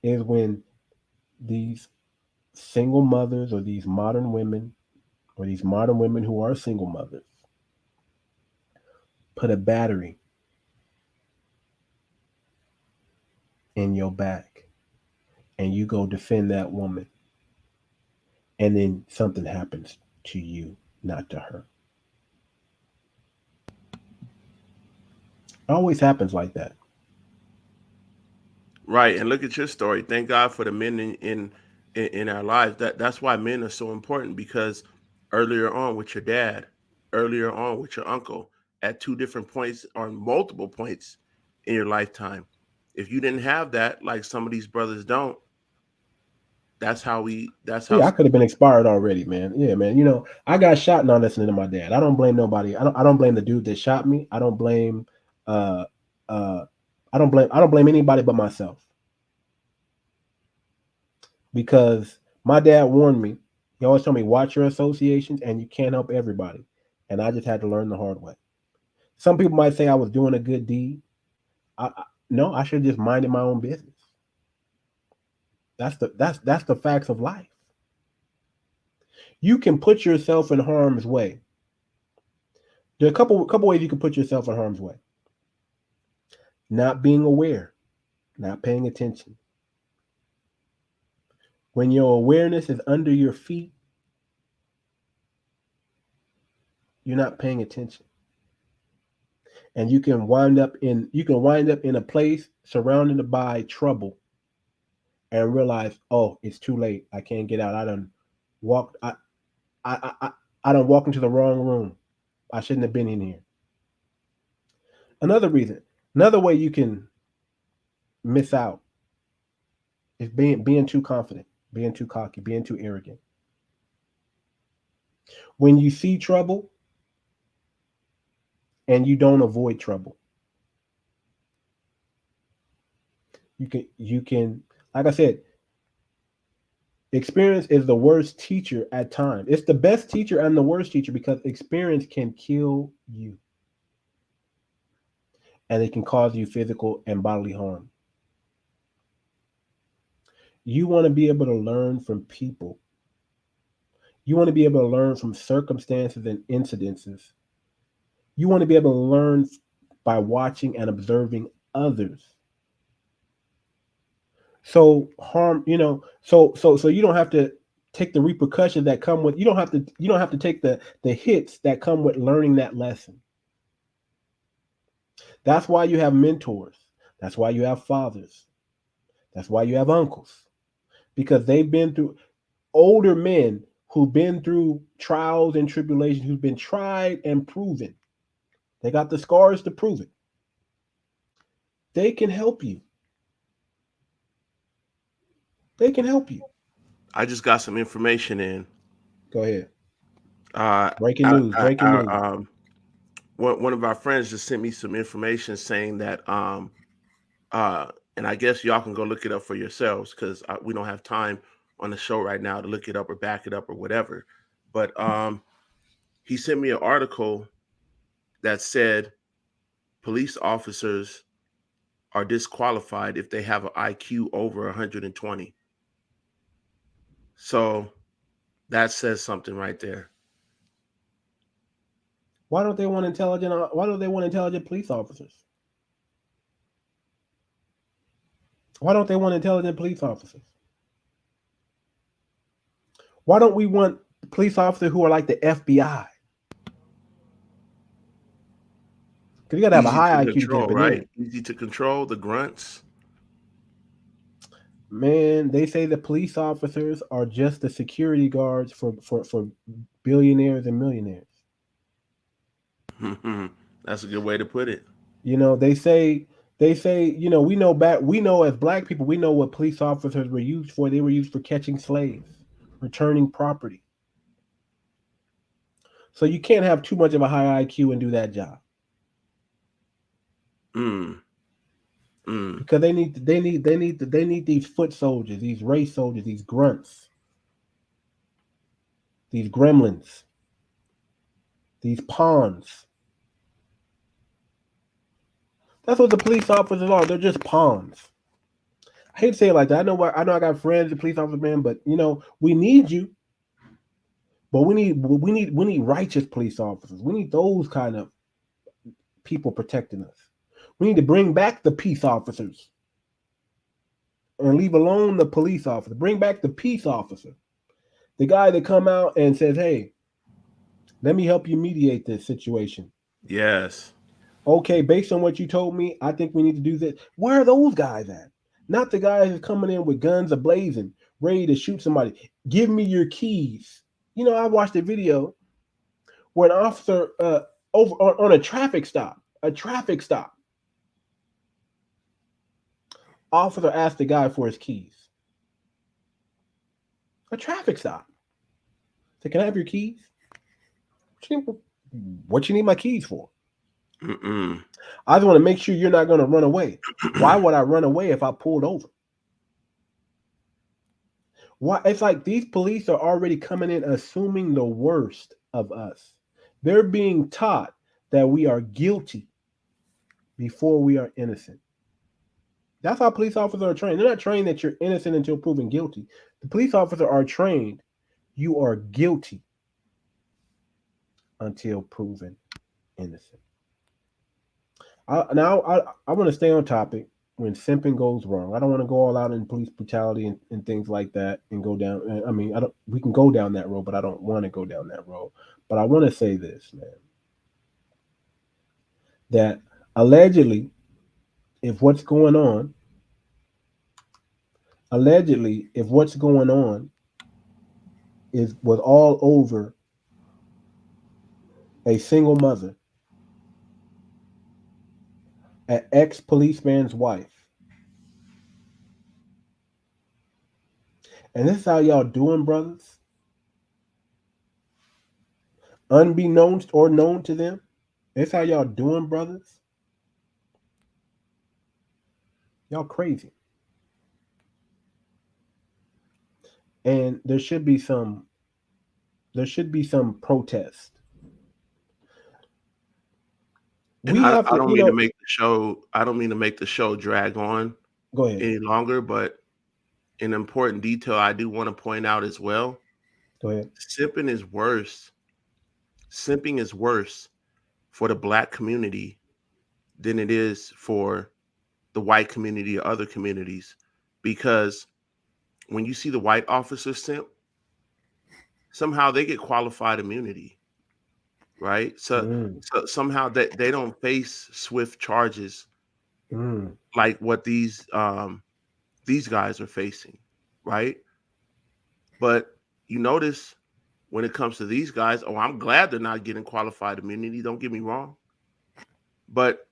is when these single mothers or these modern women who are single mothers put a battery in your back and you go defend that woman and then something happens to you, not to her. It always happens like that. Right, and look at your story. Thank God for the men in our lives. That's why men are so important, because earlier on with your dad, earlier on with your uncle, at two different points or multiple points in your lifetime, if you didn't have that, like some of these brothers don't, that's how I could have been expired already, man. Yeah, man. I got shot not listening to my dad. I don't blame nobody. I don't blame the dude that shot me. I don't blame I don't blame anybody but myself. Because my dad warned me. He always told me, watch your associations and you can't help everybody. And I just had to learn the hard way. Some people might say I was doing a good deed. No, I should have just minded my own business. That's the facts of life. You can put yourself in harm's way. There are a couple ways you can put yourself in harm's way. Not being aware, not paying attention. When your awareness is under your feet, you're not paying attention. And you can wind up in a place surrounded by trouble and realize, oh, it's too late. I can't get out. I done walked into the wrong room. I shouldn't have been in here. Another way you can miss out It's being too confident, being too cocky, being too arrogant. When you see trouble and you don't avoid trouble, you can like I said, experience is the worst teacher at times. It's the best teacher and the worst teacher because experience can kill you and it can cause you physical and bodily harm. You want to be able to learn from people. You want to be able to learn from circumstances and incidences. You want to be able to learn by watching and observing others. So harm, so you don't have to take the repercussions that come with you don't have to take the hits that come with learning that lesson. That's why you have mentors. That's why you have fathers. That's why you have uncles. Because they've been through older men who've been through trials and tribulations, who've been tried and proven. They got the scars to prove it. They can help you. They can help you. I just got some information in. Go ahead. Uh, Breaking news. Breaking news. one of our friends just sent me some information saying that, and I guess y'all can go look it up for yourselves because we don't have time on the show right now to look it up or back it up or whatever. But he sent me an article that said police officers are disqualified if they have an IQ over 120. So that says something right there. Why don't they want intelligent police officers? Why don't they want intelligent police officers? Why don't we want police officers who are like the FBI? Because you got to have a Easy high to IQ to get up control, in right? there. Easy to control the grunts. Man, they say the police officers are just the security guards for billionaires and millionaires. That's a good way to put it. They say, we know as black people, we know what police officers were used for. They were used for catching slaves, returning property. So you can't have too much of a high IQ and do that job. Because they need these foot soldiers, these race soldiers, these grunts, these gremlins, these pawns. That's what the police officers are. They're just pawns. I hate to say it like that. I know I got friends, the police officers, man, but we need you. But we need righteous police officers. We need those kind of people protecting us. We need to bring back the peace officers and leave alone the police officer. Bring back the peace officer. The guy that come out and says, hey, let me help you mediate this situation. Yes. Okay, based on what you told me, I think we need to do this. Where are those guys at? Not the guys who's coming in with guns ablazing, ready to shoot somebody. Give me your keys. I watched a video where an officer over on a traffic stop. Officer asked the guy for his keys. A traffic stop. So can I have your keys? What you need my keys for? I just want to make sure you're not going to run away. Why would I run away if I pulled over? Why? It's like these police are already coming in assuming the worst of us. They're being taught that we are guilty before we are innocent. That's how police officers are trained. They're not trained that you're innocent until proven guilty. The police officers are trained you are guilty until proven innocent. I want to stay on topic when simping goes wrong. I don't want to go all out in police brutality and things like that and go down. I mean, we can go down that road, but I don't want to go down that road. But I want to say this, man, that allegedly, if what's going on was all over a single mother, an ex-policeman's wife, And this is how y'all doing, brothers? Unbeknownst or known to them? This how y'all doing, brothers? Y'all crazy. And there should be some protest. And We have I to, don't mean to make the show. I don't mean to make the show drag on go ahead. any longer, but an important detail I do want to point out as well. Go ahead. Simping is worse. Simping is worse for the black community than it is for the white community or other communities, because when you see the white officers simp, somehow they get qualified immunity, right? So somehow that they don't face swift charges like what these guys are facing, right? But you notice when it comes to these guys, oh, I'm glad they're not getting qualified immunity. Don't get me wrong. But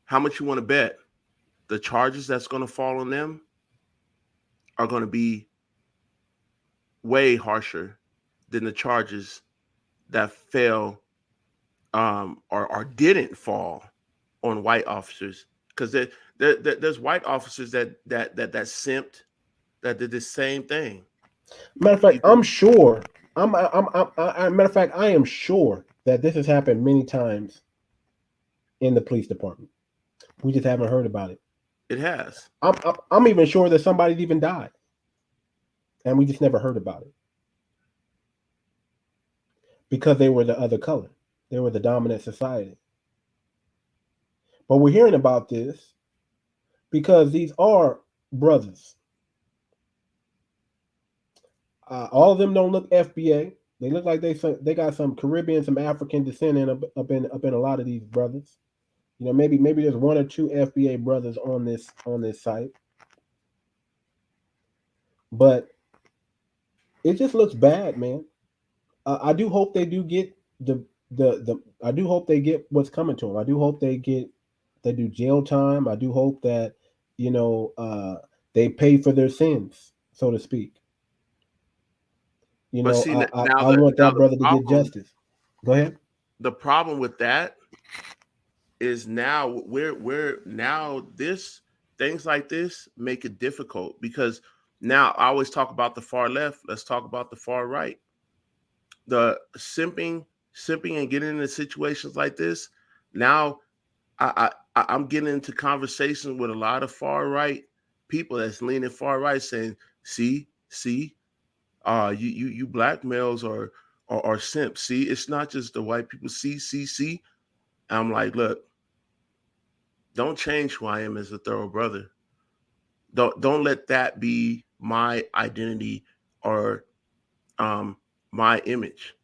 how much you want to bet the charges that's going to fall on them are going to be way harsher than the charges that fell or didn't fall on white officers? Because there's white officers that simped, that did the same thing. Matter of fact, I'm sure. Matter of fact, I am sure that this has happened many times in the police department. We just haven't heard about it. It has. I'm even sure that somebody's even died, and we just never heard about it because they were the other color. They were the dominant society. But we're hearing about this because these are brothers. All of them don't look FBA. They look like they got some Caribbean, some African descent up in a lot of these brothers. You know, maybe there's one or two FBA brothers on this site, but it just looks bad, man. I do hope they do get I do hope they get what's coming to them. I do hope they do jail time. I do hope that they pay for their sins, so to speak. You know, see, I want that brother to get justice. Go ahead. The problem with that is now we're now this things like this make it difficult, because now I always talk about the far left. Let's talk about the far right. The simping and getting into situations like this. Now I'm getting into conversations with a lot of far right people that's leaning far right, saying, see, you black males are simps. See, it's not just the white people. See. I'm like, look, don't change who I am as a thorough brother. Don't let that be my identity or my image.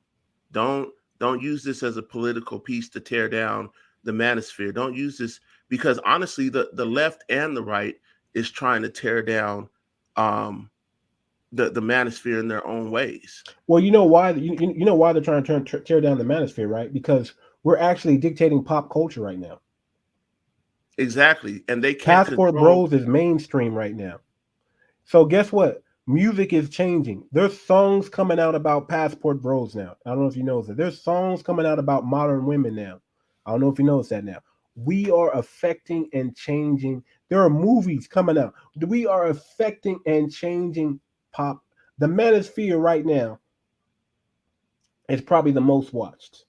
Don't use this as a political piece to tear down the manosphere. Don't use this, because honestly, the left and the right is trying to tear down the manosphere in their own ways. Well, you know why you know why they're trying to tear down the manosphere, right? Because we're actually dictating pop culture right now. Exactly, and they can't. Passport Bros is mainstream right now. So guess what? Music is changing. There's songs coming out about Passport Bros now. I don't know if you know that. There's songs coming out about modern women now. I don't know if you notice that now. We are affecting and changing. There are movies coming out. We are affecting and changing pop. The manosphere right now is probably the most watched.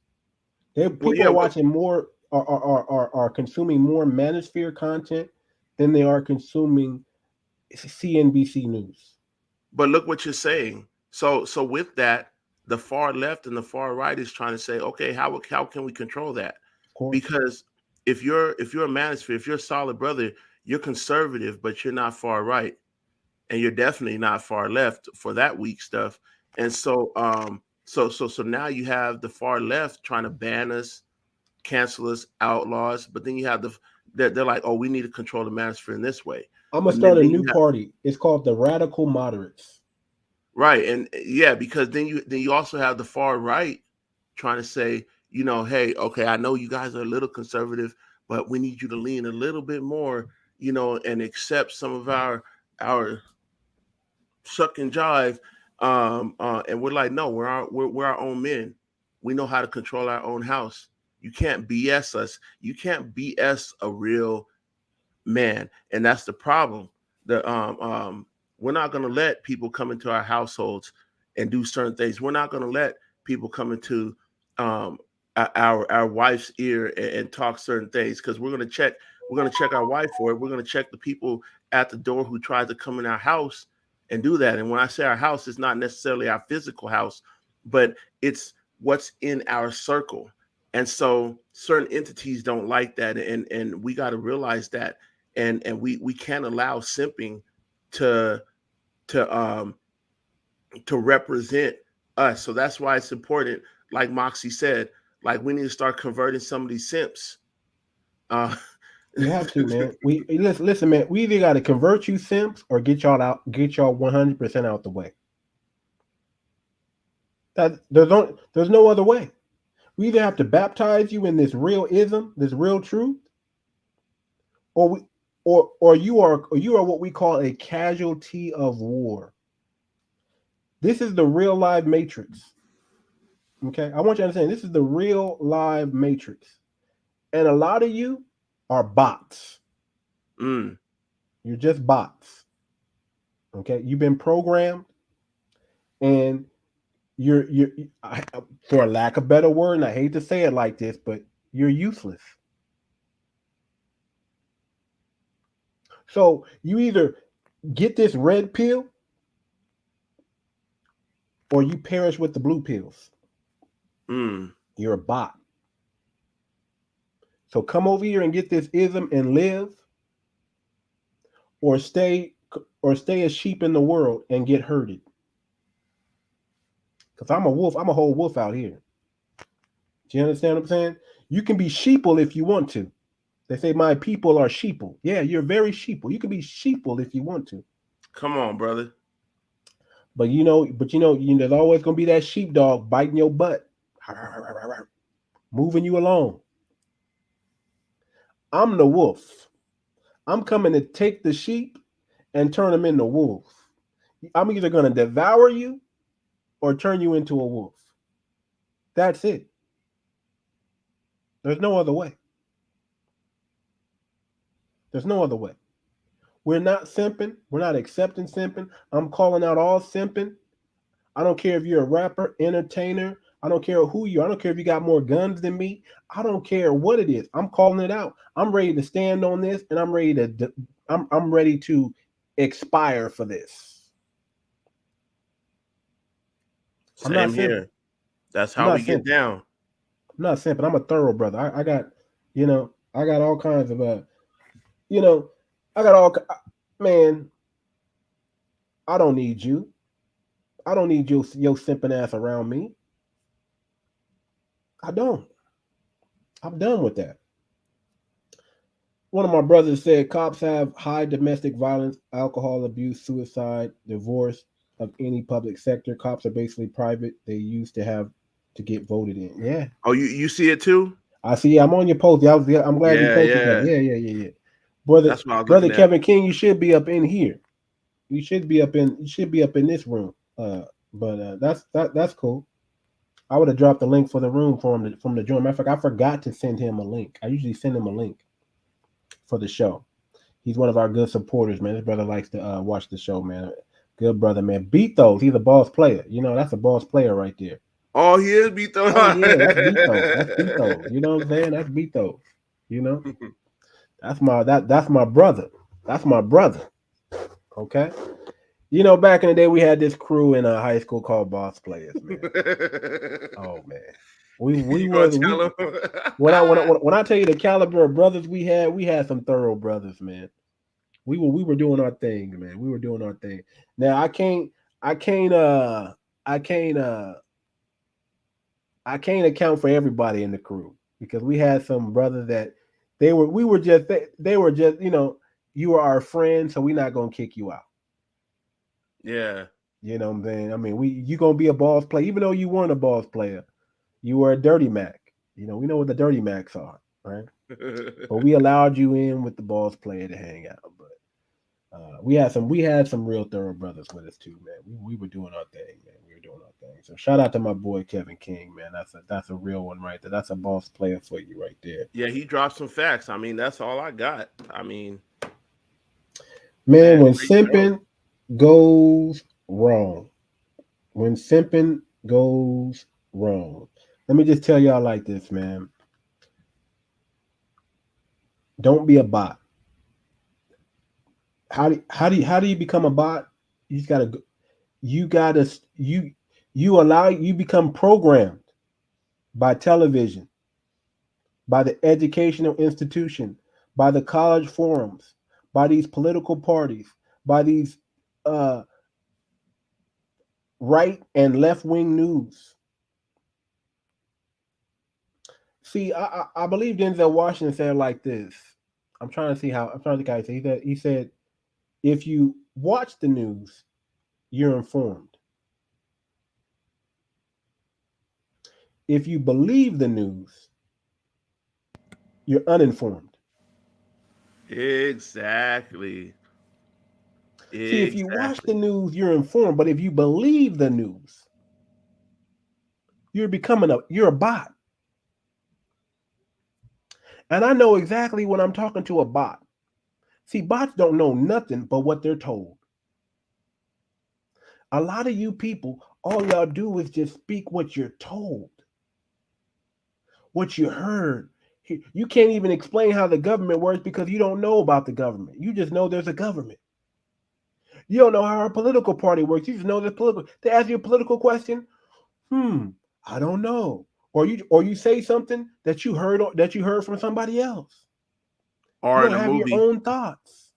People are watching more, are consuming more manosphere content than they are consuming CNBC News. But look what you're saying. So with that, the far left and the far right is trying to say, okay, how can we control that? Because if you're a manosphere, if you're a solid brother, you're conservative, but you're not far right, and you're definitely not far left for that weak stuff. And so so now you have the far left trying to ban us, cancel us, outlaw us, but then you have they're like, oh, we need to control the manosphere in this way. I'm gonna start a new party. It's called the Radical Moderates. Right, and yeah, because then you also have the far right trying to say, hey, okay, I know you guys are a little conservative, but we need you to lean a little bit more, and accept some of our suck and jive, and we're like, no, we're our own men. We know how to control our own house. You can't BS us. You can't BS a real man, and that's the problem. We're not going to let people come into our households and do certain things. We're not going to let people come into um, our wife's ear and talk certain things, because we're going to check. We're going to check our wife for it. We're going to check the people at the door who tried to come in our house and do that. And when I say our house, it's not necessarily our physical house, but it's what's in our circle. And so certain entities don't like that, and we got to realize that, and we can't allow simping to represent us. So that's why it's important, like Moxie said, like we need to start converting some of these simps. You have to, man. We listen, man. We either got to convert you simps or get y'all 100% out the way. That there's no other way. We either have to baptize you in this real ism, this real truth, or you are what we call a casualty of war. This is the real live matrix. Okay, I want you to understand this is the real live matrix, and a lot of you are bots. You're just bots. Okay, you've been programmed, and you're for a lack of a better word, and I hate to say it like this, but you're useless. So you either get this red pill or you perish with the blue pills. You're a bot. So come over here and get this ism and live, or stay a sheep in the world and get herded. Because I'm a wolf. I'm a whole wolf out here. Do you understand what I'm saying? You can be sheeple if you want to. They say my people are sheeple. Yeah, you're very sheeple. You can be sheeple if you want to. Come on, brother. But there's always gonna be that sheepdog biting your butt, moving you along. I'm the wolf. I'm coming to take the sheep and turn them into wolves. I'm either gonna devour you or turn you into a wolf. That's it. There's no other way. There's no other way. We're not simping. We're not accepting simping. I'm calling out all simping. I don't care if you're a rapper, entertainer. I don't care who you are. I don't care if you got more guns than me. I don't care what it is. I'm calling it out. I'm ready to stand on this, and I'm ready to expire for this. Same here. That's how we get down. I'm not simping. I'm a thorough brother. I got all kinds of man. I don't need you. I don't need your simping ass around me. I don't. I'm done with that. One of my brothers said cops have high domestic violence, alcohol abuse, suicide, divorce of any public sector. Cops are basically private. They used to have to get voted in. Yeah. Oh, you see it too? I see. I'm on your post. I'm glad you posted that. Yeah. Brother Kevin King, you should be up in here. You should be up in this room. But that's cool. I would have dropped the link for the room from the joint. Matter of fact, I forgot to send him a link. I usually send him a link for the show. He's one of our good supporters, man. This brother likes to watch the show, man. Good brother, man. Beat those. He's a boss player. That's a boss player right there. Oh, he is beat those. Oh, yeah, that's beat those. That's beat those. You know what I'm saying? That's beat those. That's my brother. That's my brother. Okay. Back in the day, we had this crew in a high school called Boss Players, man. Oh man, when I tell you the caliber of brothers we had some thorough brothers, man. We were doing our thing, man. We were doing our thing. Now I can't account for everybody in the crew, because we had some brothers that they were just you were our friend, so we're not gonna kick you out. Yeah. You know what I'm saying? I mean, you gonna be a boss player, even though you weren't a boss player. You were a dirty Mac. We know what the dirty Macs are, right? But we allowed you in with the boss player to hang out. We had some real thorough brothers with us too, man. We were doing our thing, man. We were doing our thing. So shout out to my boy Kevin King, man. That's a real one right there. That's a boss player for you right there. Yeah, he dropped some facts. I mean, that's all I got. I mean, Man, man, when great show. simping goes wrong, when simping goes wrong, let me just tell y'all like this, man. Don't be a bot. How do you become a bot? You just gotta you gotta you become programmed by television, by the educational institution, by the college forums, by these political parties, by these uh, right and left wing news. See, I believe Denzel Washington said it like this. I'm trying to think how he said. He said, if you watch the news, you're informed. If you believe the news, you're uninformed. Exactly. See, if you watch the Exactly. news, you're informed. But if you believe the news, you're a bot. And I know exactly when I'm talking to a bot. See, bots don't know nothing but what they're told. A lot of you people, all y'all do is just speak what you're told, what you heard. You can't even explain how the government works because you don't know about the government. You just know there's a government. You don't know how our political party works. You just know there's political. They ask you a political question. I don't know. Or you say something that you heard from somebody else. You Or don't in a have your movie, own thoughts.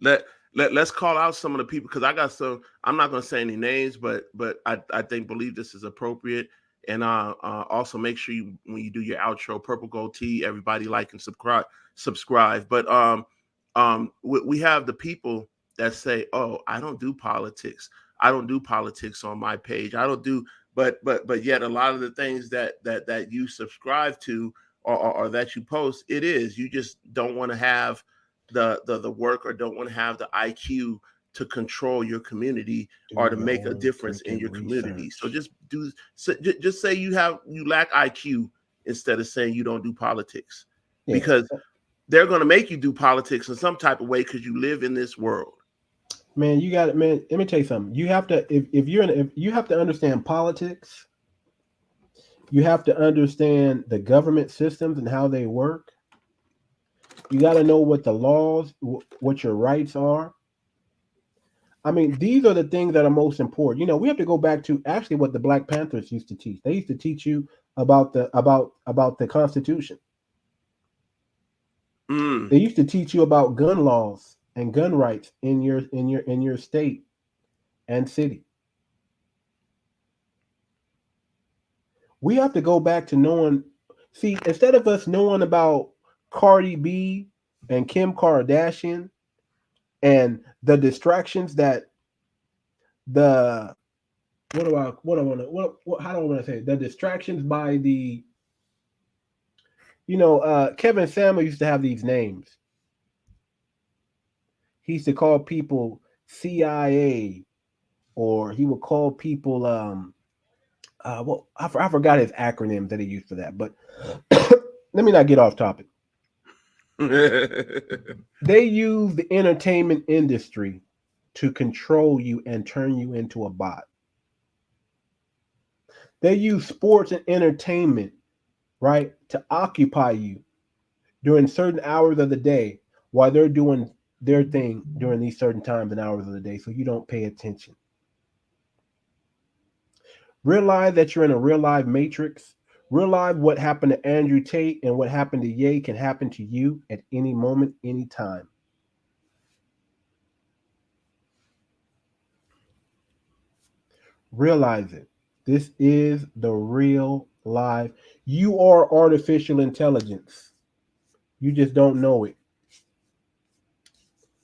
let let's call out some of the people because I got some. I'm not going to say any names, but I think believe this is appropriate. And also make sure you when you do your outro, purple gold tea, everybody like and subscribe. But we have the people that say, "Oh, I don't do politics. I don't do politics on my page. I don't do." But yet a lot of the things that you subscribe to or that you post, it is you just don't want to have the work or don't want to have the IQ to control your community Do or to your make a own difference in freaking your community. So research. just say you lack IQ instead of saying you don't do politics Yeah, because they're going to make you do politics in some type of way because you live in this world. man, you got it, man. Let me tell you something. You have to if you have to understand politics, you have to understand the government systems and how they work. You got to know what the laws, what your rights are. I mean, these are the things that are most important. We have to go back to actually what the Black Panthers used to teach. They used to teach you about the Constitution. Mm. They used to teach you about gun laws and gun rights in your state and city. We have to go back to knowing. See, instead of us knowing about Cardi B and Kim Kardashian and the distractions that the what I want to what how do I want to say it? The distractions by the Kevin Samuel used to have these names. He used to call people CIA, or he would call people I forgot his acronyms that he used for that, but let me not get off topic. They use the entertainment industry to control you and turn you into a bot. They use sports and entertainment, right, to occupy you during certain hours of the day while they're doing their thing during these certain times and hours of the day so you don't pay attention. Realize that you're in a real life matrix. Realize what happened to Andrew Tate and what happened to Ye can happen to you at any moment, any time. Realize it. This is the real life. You are artificial intelligence. You just don't know it.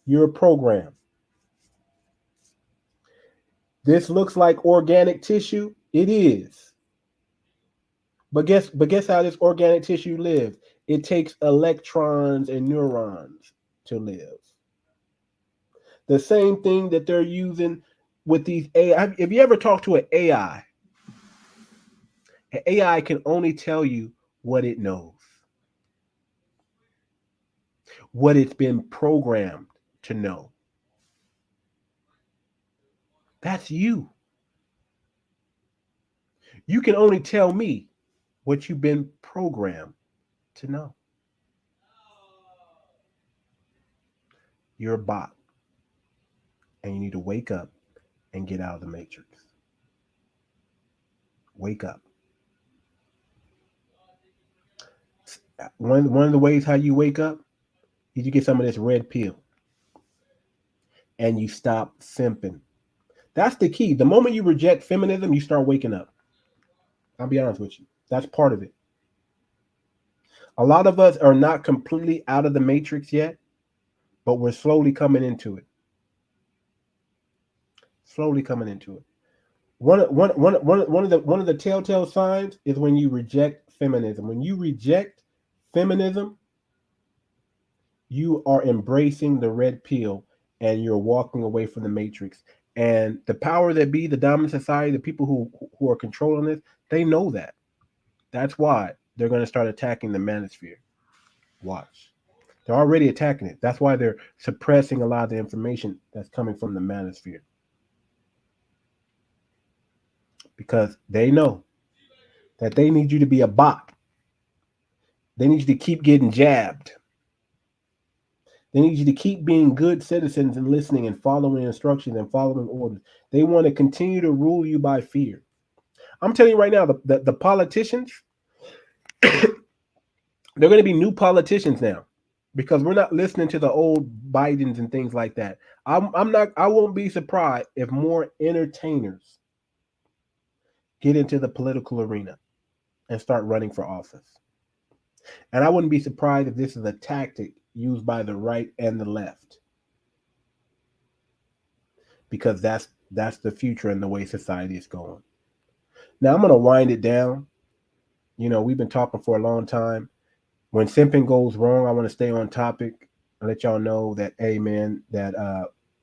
You're a program. This looks like organic tissue. It is. But guess how this organic tissue lives? It takes electrons and neurons to live. The same thing that they're using with these AI. If you ever talk to an AI can only tell you what it knows, what it's been programmed to know. That's you. You can only tell me what you've been programmed to know. You're a bot, and you need to wake up and get out of the matrix. Wake up. One of the ways how you wake up is you get some of this red pill and you stop simping. That's the key. The moment you reject feminism, you start waking up. I'll be honest with you. That's part of it. A lot of us are not completely out of the matrix yet, but we're slowly coming into it. Slowly coming into it. One of the telltale signs is when you reject feminism. When you reject feminism, you are embracing the red pill and you're walking away from the matrix. And the power that be, the dominant society, the people who are controlling this, they know that. That's why they're going to start attacking the manosphere. Watch. They're already attacking it. That's why they're suppressing a lot of the information that's coming from the manosphere. Because they know that they need you to be a bot. They need you to keep getting jabbed. They need you to keep being good citizens and listening and following instructions and following orders. They want to continue to rule you by fear. I'm telling you right now, the politicians, they're going to be new politicians now because we're not listening to the old Bidens and things like that. I won't be surprised if more entertainers get into the political arena and start running for office. And I wouldn't be surprised if this is a tactic used by the right and the left. Because that's the future and the way society is going. Now I'm going to wind it down. You know, we've been talking for a long time. When simping goes wrong, I want to stay on topic and let y'all know that, hey man, that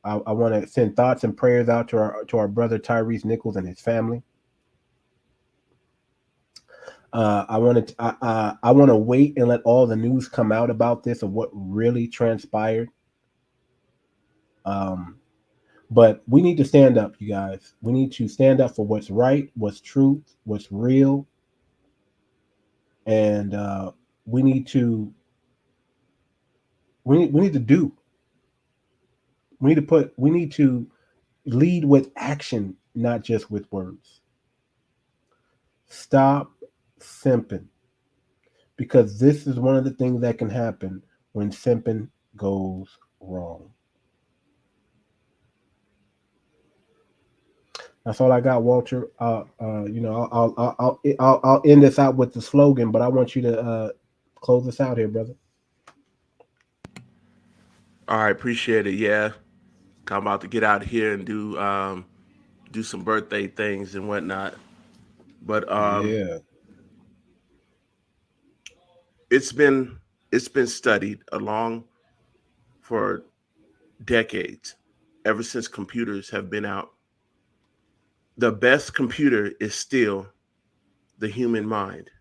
I want to send thoughts and prayers out to our brother Tyre Nichols and his family. I want to wait and let all the news come out about this of what really transpired. But we need to stand up, you guys. We need to stand up for what's right, what's truth, what's real, and we need to do. We need to lead with action, not just with words. Stop simping, because this is one of the things that can happen when simping goes wrong. That's all I got, Walter. You know, I'll end this out with the slogan, but I want you to close this out here, brother. All right, appreciate it. Yeah, I'm about to get out here and do some birthday things and whatnot. But Yeah. it's been studied along for decades, ever since computers have been out. The best computer is still the human mind.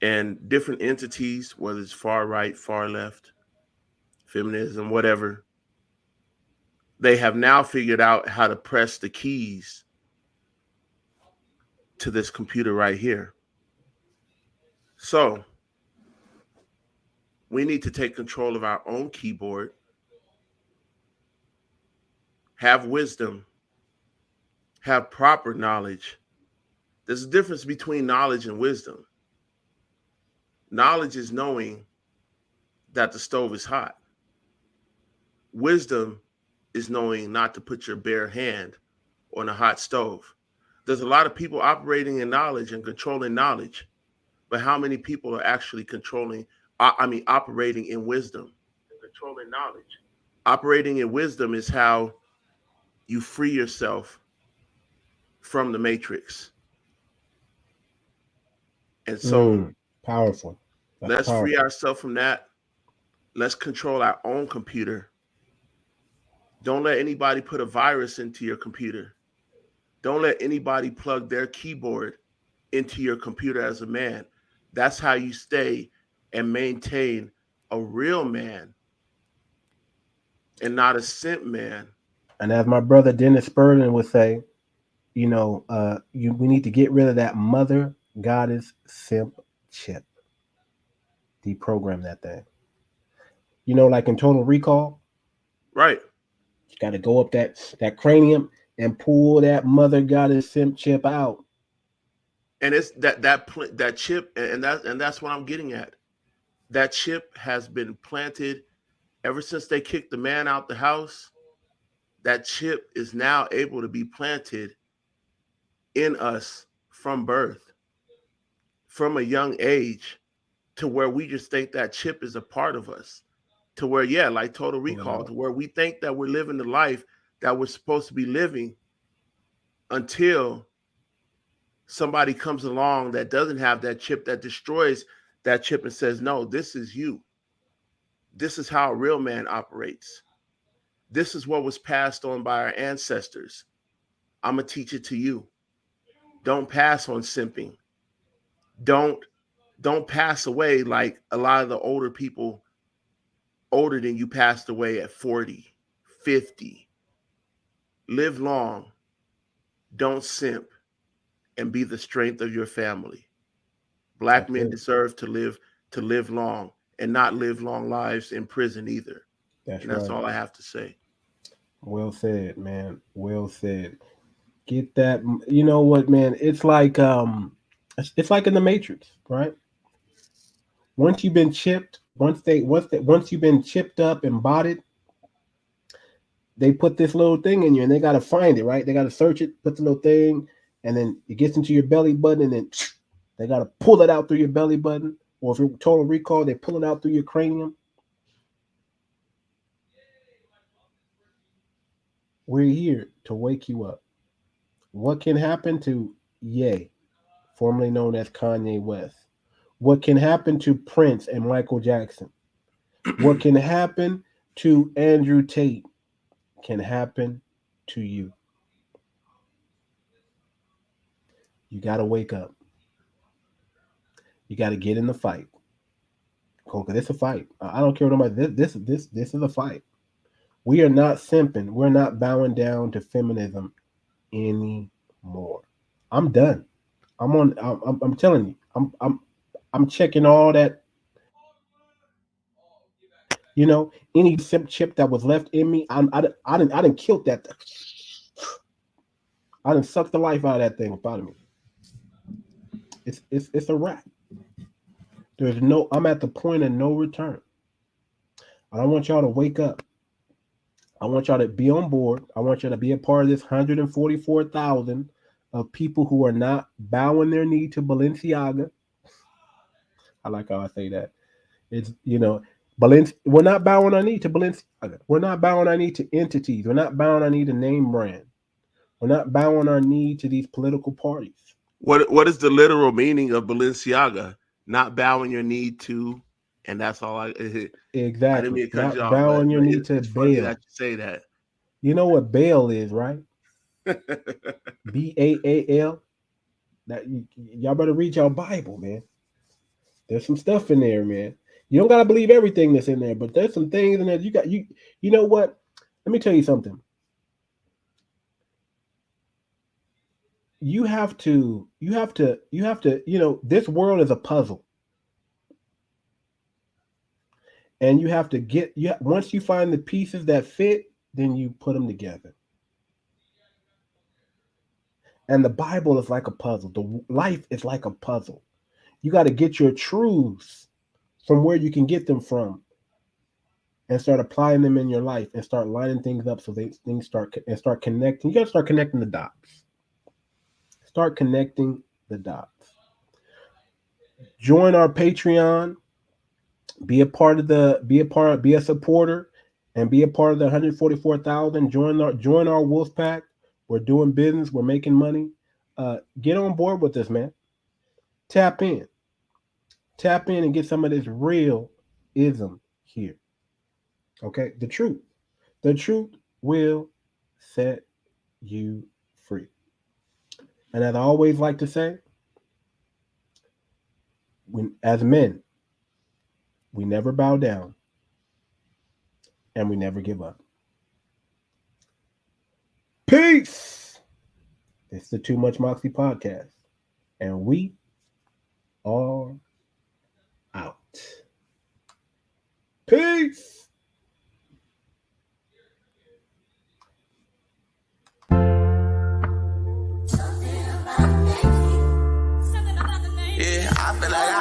And different entities, whether it's far right, far left, feminism, whatever, they have now figured out how to press the keys to this computer right here. So we need to take control of our own keyboard, have wisdom, have proper knowledge. There's a difference between knowledge and wisdom. Knowledge is knowing that the stove is hot. Wisdom is knowing not to put your bare hand on a hot stove. There's a lot of people operating in knowledge and controlling knowledge, but how many people are actually operating in wisdom and controlling knowledge? Operating in wisdom is how you free yourself from the matrix. And so Powerful. That's let's powerful. free ourselves from that. Let's control our own computer Don't let anybody put a virus into your computer. Don't let anybody plug their keyboard into your computer as a man. That's how you stay and maintain a real man and not a simp man. And as my brother Dennis Spurgeon would say, we need to get rid of that mother goddess simp chip. Deprogram that thing. Like in Total Recall, Right. you got to go up that cranium and pull that mother goddess simp chip out. And it's that chip, and that's what I'm getting at. That chip has been planted ever since they kicked the man out the house. That chip is now able to be planted in us from birth, from a young age, to where we just think that chip is a part of us, to where, yeah, like Total Recall, to where we think that we're living the life that we're supposed to be living until somebody comes along that doesn't have that chip, that destroys that chip and says, no, this is you. This is how a real man operates. This is what was passed on by our ancestors. I'm going to teach it to you. Don't pass on simping. Don't pass away like a lot of the older people older than you passed away at 40, 50. Live long. Don't simp, and be the strength of your family. Black men deserve to live long and not live long lives in prison either. That's all I have to say. Well said, man. Well said. Get that. You know what, man? It's like in the Matrix, right? Once you've been chipped, once you've been chipped up and bodied, they put this little thing in you, and they got to find it, right? They got to search it, put the little thing, and then it gets into your belly button, and then they got to pull it out through your belly button. Or if you're Total Recall, they pull it out through your cranium. We're here to wake you up. What can happen to Ye, formerly known as Kanye West? What can happen to Prince and Michael Jackson? What can happen to Andrew Tate can happen to you. You got to wake up. You got to get in the fight. Because it's a fight. I don't care what nobody. This is a fight. We are not simping. We're not bowing down to feminism anymore. I'm done. I'm telling you. I'm checking all that. Any simp chip that was left in me, I didn't kill that. I didn't suck the life out of that thing out of me. It's a wrap. I'm at the point of no return. And I want y'all to wake up. I want y'all to be on board. I want y'all to be a part of this 144,000 of people who are not bowing their knee to Balenciaga. I like how I say that. It's, we're not bowing our knee to Balenciaga. We're not bowing our knee to entities. We're not bowing our knee to name brand. We're not bowing our knee to these political parties. What is the literal meaning of Balenciaga? Not bowing your knee to, and that's all exactly. I didn't mean to cut you off, bowing your knee to it's funny Baal. that you say that. You know what Baal is, right? Baal. That y'all better read your Bible, man. There's some stuff in there, man. You don't gotta believe everything that's in there, but there's some things in there. You know what? Let me tell you something. You have to, this world is a puzzle. And you have to once you find the pieces that fit, then you put them together. And the Bible is like a puzzle. The life is like a puzzle. You got to get your truths from where you can get them from and start applying them in your life and start lining things up so things start connecting. You got to start connecting the dots. Start connecting the dots. Join our Patreon. Be a supporter, and be a part of the 144,000. Join our wolf pack. We're doing business. We're making money. Get on board with this, man. Tap in and get some of this real ism here. Okay, the truth will set you free. And as I always like to say, as men, we never bow down and we never give up. Peace. It's the Too Much Moxie podcast, and we are out. Peace. Yeah, I feel like